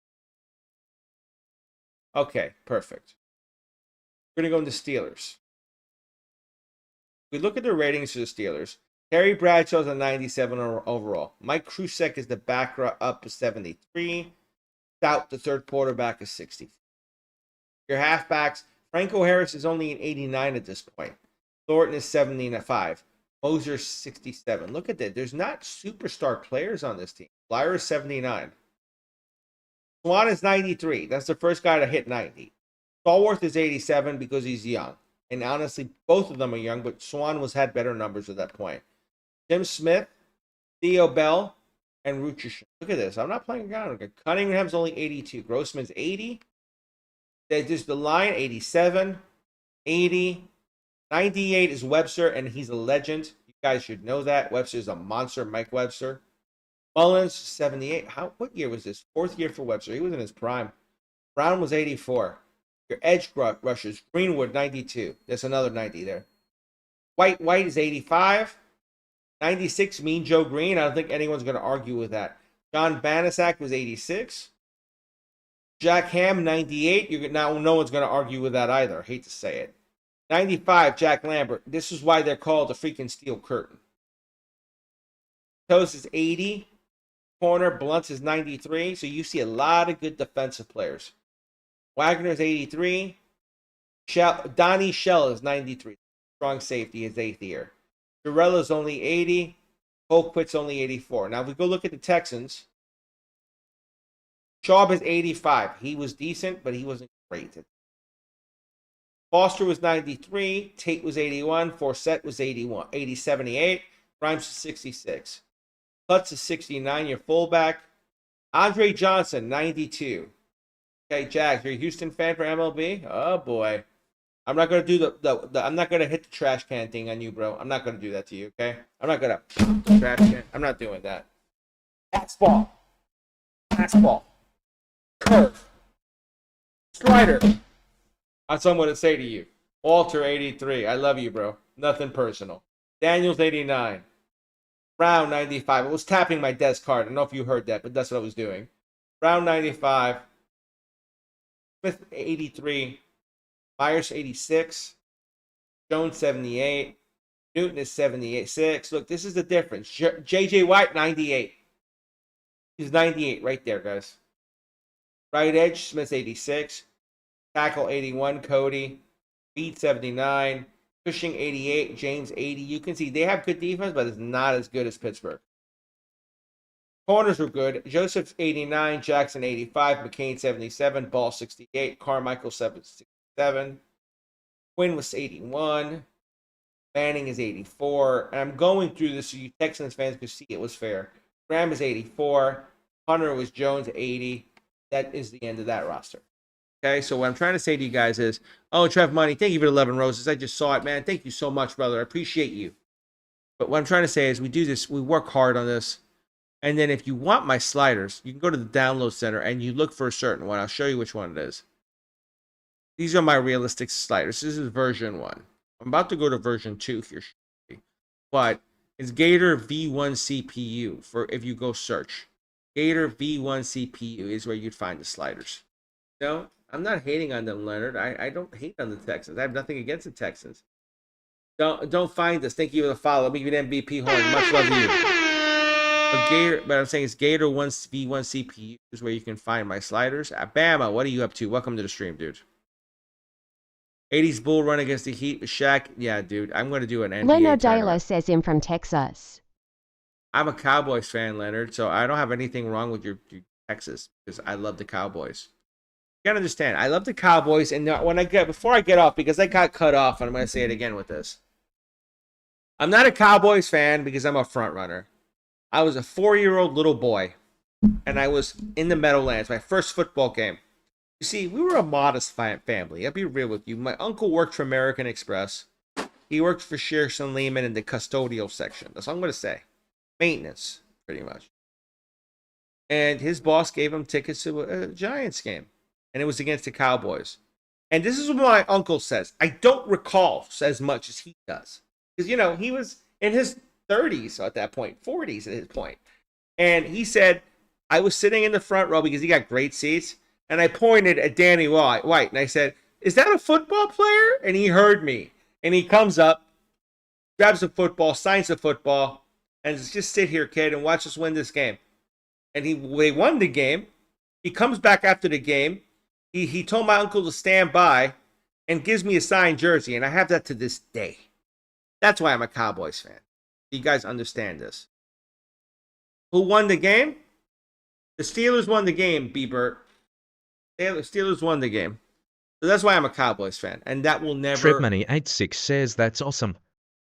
Okay, perfect. We're going to go into Steelers. We look at the ratings for the Steelers. Terry Bradshaw is a 97 overall. Mike Krusek is the back up of 73. Stout, the third quarterback, is 60. Your halfbacks, Franco Harris is only an 89 at this point. Thornton is 75. Moser 67. Look at that. There's not superstar players on this team. Blyer is 79. Swan is 93. That's the first guy to hit 90. Stallworth is 87 because he's young. And honestly, both of them are young, but Swan had better numbers at that point. Tim Smith, Theo Bell, and Ruchishon. Look at this. I'm not playing around. Cunningham's only 82. Grossman's 80. There's the line, 87, 80. 98 is Webster, and he's a legend. You guys should know that. Webster's a monster, Mike Webster. Mullins, 78. What year was this? 4th year for Webster. He was in his prime. Brown was 84. Your edge rushers. Greenwood, 92. There's another 90 there. White is 85. 96, Mean Joe Green. I don't think anyone's going to argue with that. John Banasak was 86. Jack Ham, 98. No one's going to argue with that either. I hate to say it. 95, Jack Lambert. This is why they're called the freaking Steel Curtain. Toast is 80. Corner, Blunt's is 93. So you see a lot of good defensive players. Wagner's 83. Donnie Shell is 93. Strong safety, his 8th year. Jarella's only 80. Colquitt's only 84. Now, if we go look at the Texans, Schaub is 85. He was decent, but he wasn't great. Foster was 93. Tate was 81. Forsett was 78. Grimes was 66. Klutz is 69, your fullback. Andre Johnson, 92. Okay, Jack, you're a Houston fan for MLB? Oh, boy. I'm not going to do I'm not going to hit the trash can thing on you, bro. I'm not going to do that to you, okay? I'm not going to trash can. I'm not doing that. Fastball. Curve. Slider. That's what I'm going to say to you. Walter, 83. I love you, bro. Nothing personal. Daniels, 89. Brown, 95. I was tapping my desk card. I don't know if you heard that, but that's what I was doing. Brown, 95. Smith, 83. Myers, 86. Jones, 78. Newton is 78.6. Look, this is the difference. J.J. White, 98. He's 98 right there, guys. Right edge, Smith, 86. Tackle, 81. Cody. Beat, 79. Cushing, 88. James, 80. You can see they have good defense, but it's not as good as Pittsburgh. Corners were good. Joseph, 89. Jackson, 85. McCain, 77. Ball, 68. Carmichael, 67. Quinn was 81. Manning is 84. And I'm going through this so you Texans fans could see it was fair. Graham is 84. Hunter was Jones, 80. That is the end of that roster. Okay, so what I'm trying to say to you guys is, oh, Trev Money, thank you for 11 roses. I just saw it, man. Thank you so much, brother. I appreciate you. But what I'm trying to say is we do this, we work hard on this. And then if you want my sliders, you can go to the download center and you look for a certain one. I'll show you which one it is. These are my realistic sliders. This is version 1. I'm about to go to version 2 here. But it's Gator V1 CPU for if you go search. Gator V1 CPU is where you'd find the sliders. No, I'm not hating on them, Leonard. I don't hate on the Texans. I have nothing against the Texans. Don't find us. Thank you for the follow. Let me give you an MVP horn. Much love to you. But I'm saying it's Gator V1 CPU is where you can find my sliders. Bama, what are you up to? Welcome to the stream, dude. 80s Bull Run against the Heat with Shaq. Yeah, dude. I'm going to do an NBA Leonard tournament. Taylor says him from Texas. I'm a Cowboys fan, Leonard, so I don't have anything wrong with your Texas because I love the Cowboys. You gotta understand, I love the Cowboys, and before I get off, because I got cut off, and I'm gonna say it again with this. I'm not a Cowboys fan because I'm a front runner. I was a 4-year-old little boy, and I was in the Meadowlands, my first football game. You see, we were a modest family. I'll be real with you. My uncle worked for American Express. He worked for Shearson Lehman in the custodial section. That's all I'm gonna say. Maintenance, pretty much. And his boss gave him tickets to a Giants game. And it was against the Cowboys. And this is what my uncle says. I don't recall as much as he does. Because, you know, he was in his 30s at that point, 40s at his point. And he said, I was sitting in the front row because he got great seats. And I pointed at Danny White. And I said, is that a football player? And he heard me. And he comes up, grabs a football, signs the football, and says, just sit here, kid, and watch us win this game. And they won the game. He comes back after the game. He told my uncle to stand by and gives me a signed jersey, and I have that to this day. That's why I'm a Cowboys fan. You guys understand this. Who won the game? The Steelers won the game, B-Bert. The Steelers won the game. So that's why I'm a Cowboys fan, and that will never... Tripmoney86 says that's awesome.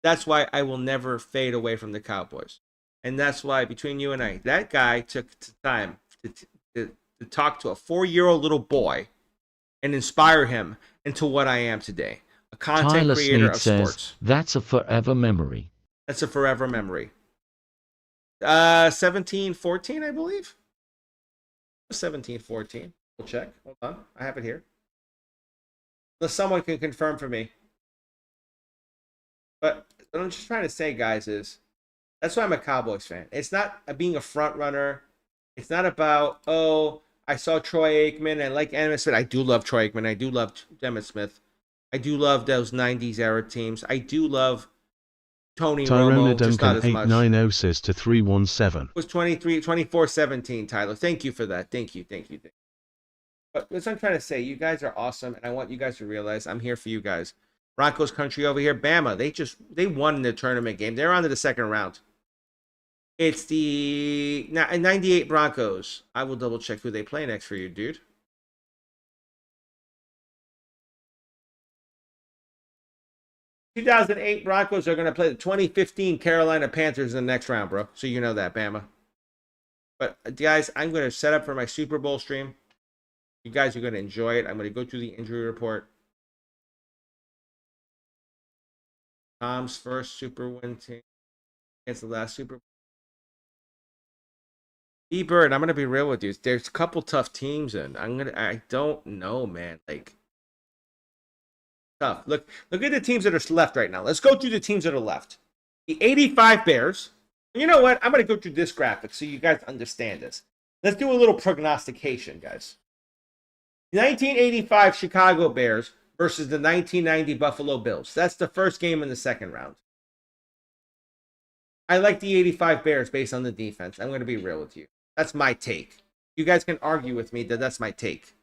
That's why I will never fade away from the Cowboys. And that's why, between you and I, that guy took time to talk to a 4-year-old little boy and inspire him into what I am today, a content Tyler creator Sneed of says, sports. that's a forever memory. That's a forever memory. 17-14, I believe. 17-14. We'll check. Hold on. I have it here. Unless someone can confirm for me. But what I'm just trying to say, guys, is that's why I'm a Cowboys fan. It's not being a front runner. It's not about, oh, I saw Troy Aikman and like Emmitt Smith. I do love Troy Aikman. I do love Emmitt Smith. I do love those 90s era teams. I do love Tony Romo, just not as much. 890 says to 317. It was 24-17, Tyler. Thank you for that. Thank you. But what I'm trying to say, you guys are awesome, and I want you guys to realize I'm here for you guys. Broncos country over here. Bama, they won the tournament game. They're on to the second round. It's the 98 Broncos. I will double check who they play next for you, dude. The 2008 Broncos are going to play the 2015 Carolina Panthers in the next round, bro. So you know that, Bama. But, guys, I'm going to set up for my Super Bowl stream. You guys are going to enjoy it. I'm going to go through the injury report. Tom's first Super win team against the last Super Bowl. E-Bird, I'm going to be real with you. There's a couple tough teams, and I don't know, man. Like, tough. Look at the teams that are left right now. Let's go through the teams that are left. The 85 Bears. You know what? I'm going to go through this graphic so you guys understand this. Let's do a little prognostication, guys. 1985 Chicago Bears versus the 1990 Buffalo Bills. That's the first game in the second round. I like the 85 Bears based on the defense. I'm going to be real with you. That's my take. You guys can argue with me that that's my take.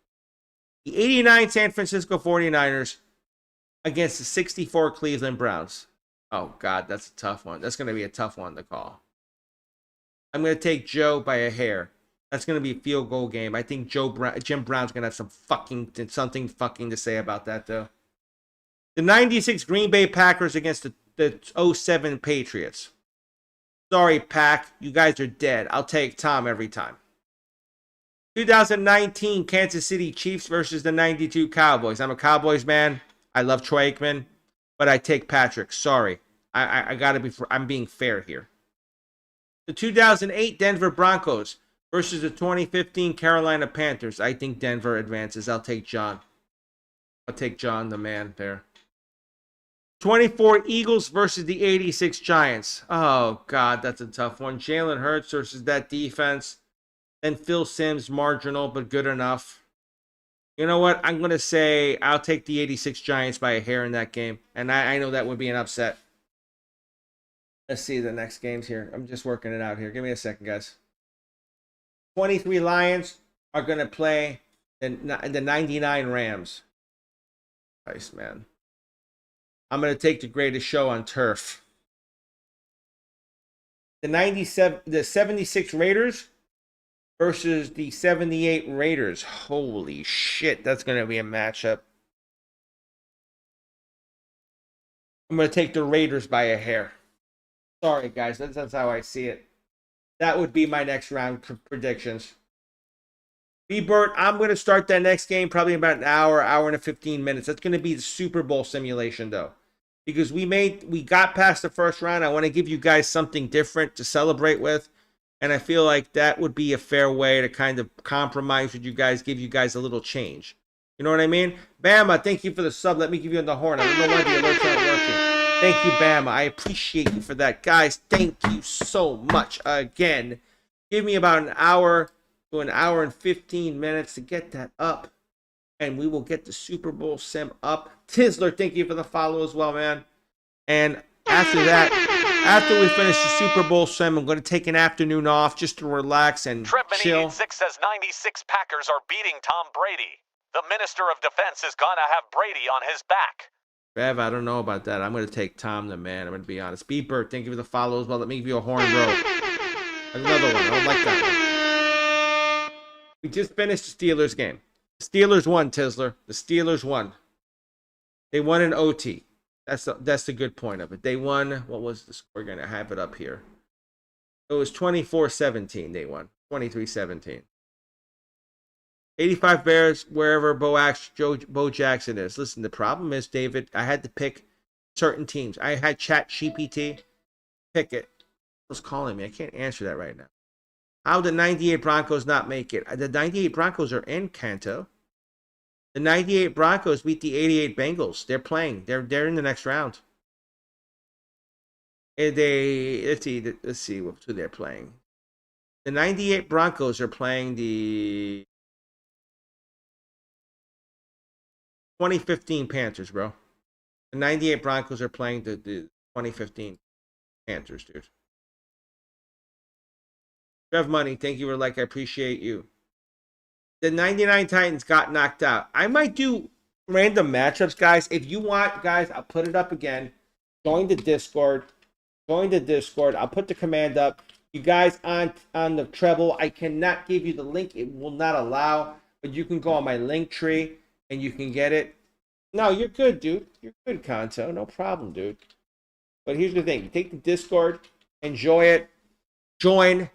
The 89 San Francisco 49ers against the 64 Cleveland Browns. Oh, God, that's a tough one. That's going to be a tough one to call. I'm going to take Joe by a hair. That's going to be a field goal game. I think Jim Brown's going to have something fucking to say about that, though. The 96 Green Bay Packers against the 07 Patriots. Sorry, Pack. You guys are dead. I'll take Tom every time. 2019 Kansas City Chiefs versus the 92 Cowboys. I'm a Cowboys man. I love Troy Aikman, but I take Patrick. Sorry. I got to be I'm being fair here. The 2008 Denver Broncos versus the 2015 Carolina Panthers. I think Denver advances. I'll take John. I'll take John, the man there. 24 Eagles versus the 86 Giants. Oh, God, that's a tough one. Jalen Hurts versus that defense. Then Phil Simms, marginal, but good enough. You know what? I'm going to say I'll take the 86 Giants by a hair in that game. And I know that would be an upset. Let's see the next games here. I'm just working it out here. Give me a second, guys. 23 Lions are going to play the 99 Rams. Nice, man. I'm going to take the greatest show on turf. The 76 Raiders versus the 78 Raiders. Holy shit, that's going to be a matchup. I'm going to take the Raiders by a hair. Sorry, guys, that's how I see it. That would be my next round predictions. B-Bert, I'm going to start that next game probably about an hour and 15 minutes. That's going to be the Super Bowl simulation, though. Because we got past the first round. I want to give you guys something different to celebrate with. And I feel like that would be a fair way to kind of compromise with you guys, give you guys a little change. You know what I mean? Bama, thank you for the sub. Let me give you the horn. I don't know why the alerts aren't working. Thank you, Bama. I appreciate you for that. Guys, thank you so much. Again, give me about an hour to an hour and 15 minutes to get that up. And we will get the Super Bowl sim up. Tizzler, thank you for the follow as well, man. And after that, after we finish the Super Bowl sim, I'm going to take an afternoon off just to relax and chill. Trepman86 says 96 Packers are beating Tom Brady. The Minister of Defense is going to have Brady on his back. Bev, I don't know about that. I'm going to take Tom the man. I'm going to be honest. B-Bert, thank you for the follow as well. Let me give you a horn, bro. Another one. I don't like that one. We just finished the Steelers game. The Steelers won, Tizzler. The Steelers won. They won in OT. That's the good point of it. They won. What was the score? We're going to have it up here. It was 24-17 they won. 23-17. 85 Bears, wherever Bo Jackson is. Listen, the problem is, David, I had to pick certain teams. I had ChatGPT pick it. Who's calling me? I can't answer that right now. How did 98 Broncos not make it? The 98 Broncos are in Kanto. The 98 Broncos beat the 88 Bengals. They're playing. They're in the next round. And let's see who they're playing. The 98 Broncos are playing the 2015 Panthers, bro. The 98 Broncos are playing the 2015 Panthers, dude. Trev Money, thank you for like. I appreciate you. The 99 Titans got knocked out. I might do random matchups, guys. If you want, guys, I'll put it up again. Join the Discord. Join the Discord. I'll put the command up. You guys on the treble, I cannot give you the link. It will not allow. But you can go on my link tree and you can get it. No, you're good, dude. You're good, Kanto. No problem, dude. But here's the thing. You take the Discord. Enjoy it. Join.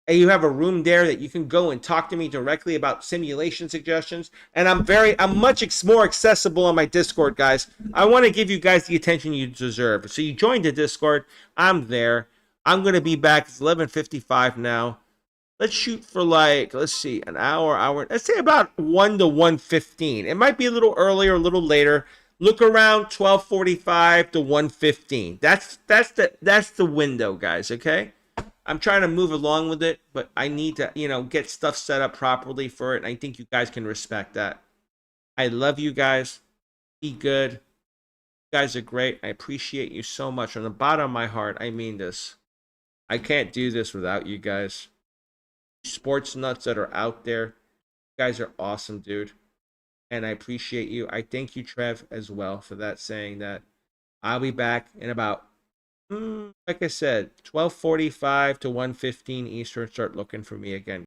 And you have a room there that you can go and talk to me directly about simulation suggestions. And I'm much more accessible on my Discord, guys. I want to give you guys the attention you deserve. So you join the Discord. I'm there. I'm going to be back. It's 11:55 now. Let's shoot for let's see, an hour. Let's say about 1 to 1:15. It might be a little earlier, a little later. Look around 12:45 to 1:15. That's the window, guys, okay? I'm trying to move along with it, but I need to, get stuff set up properly for it. And I think you guys can respect that. I love you guys. Be good. You guys are great. I appreciate you so much. From the bottom of my heart, I mean this. I can't do this without you guys. Sports nuts that are out there. You guys are awesome, dude. And I appreciate you. I thank you, Trev, as well, for that, saying that. I'll be back in about, like I said, 12:45 to 1:15 Eastern. Start looking for me again.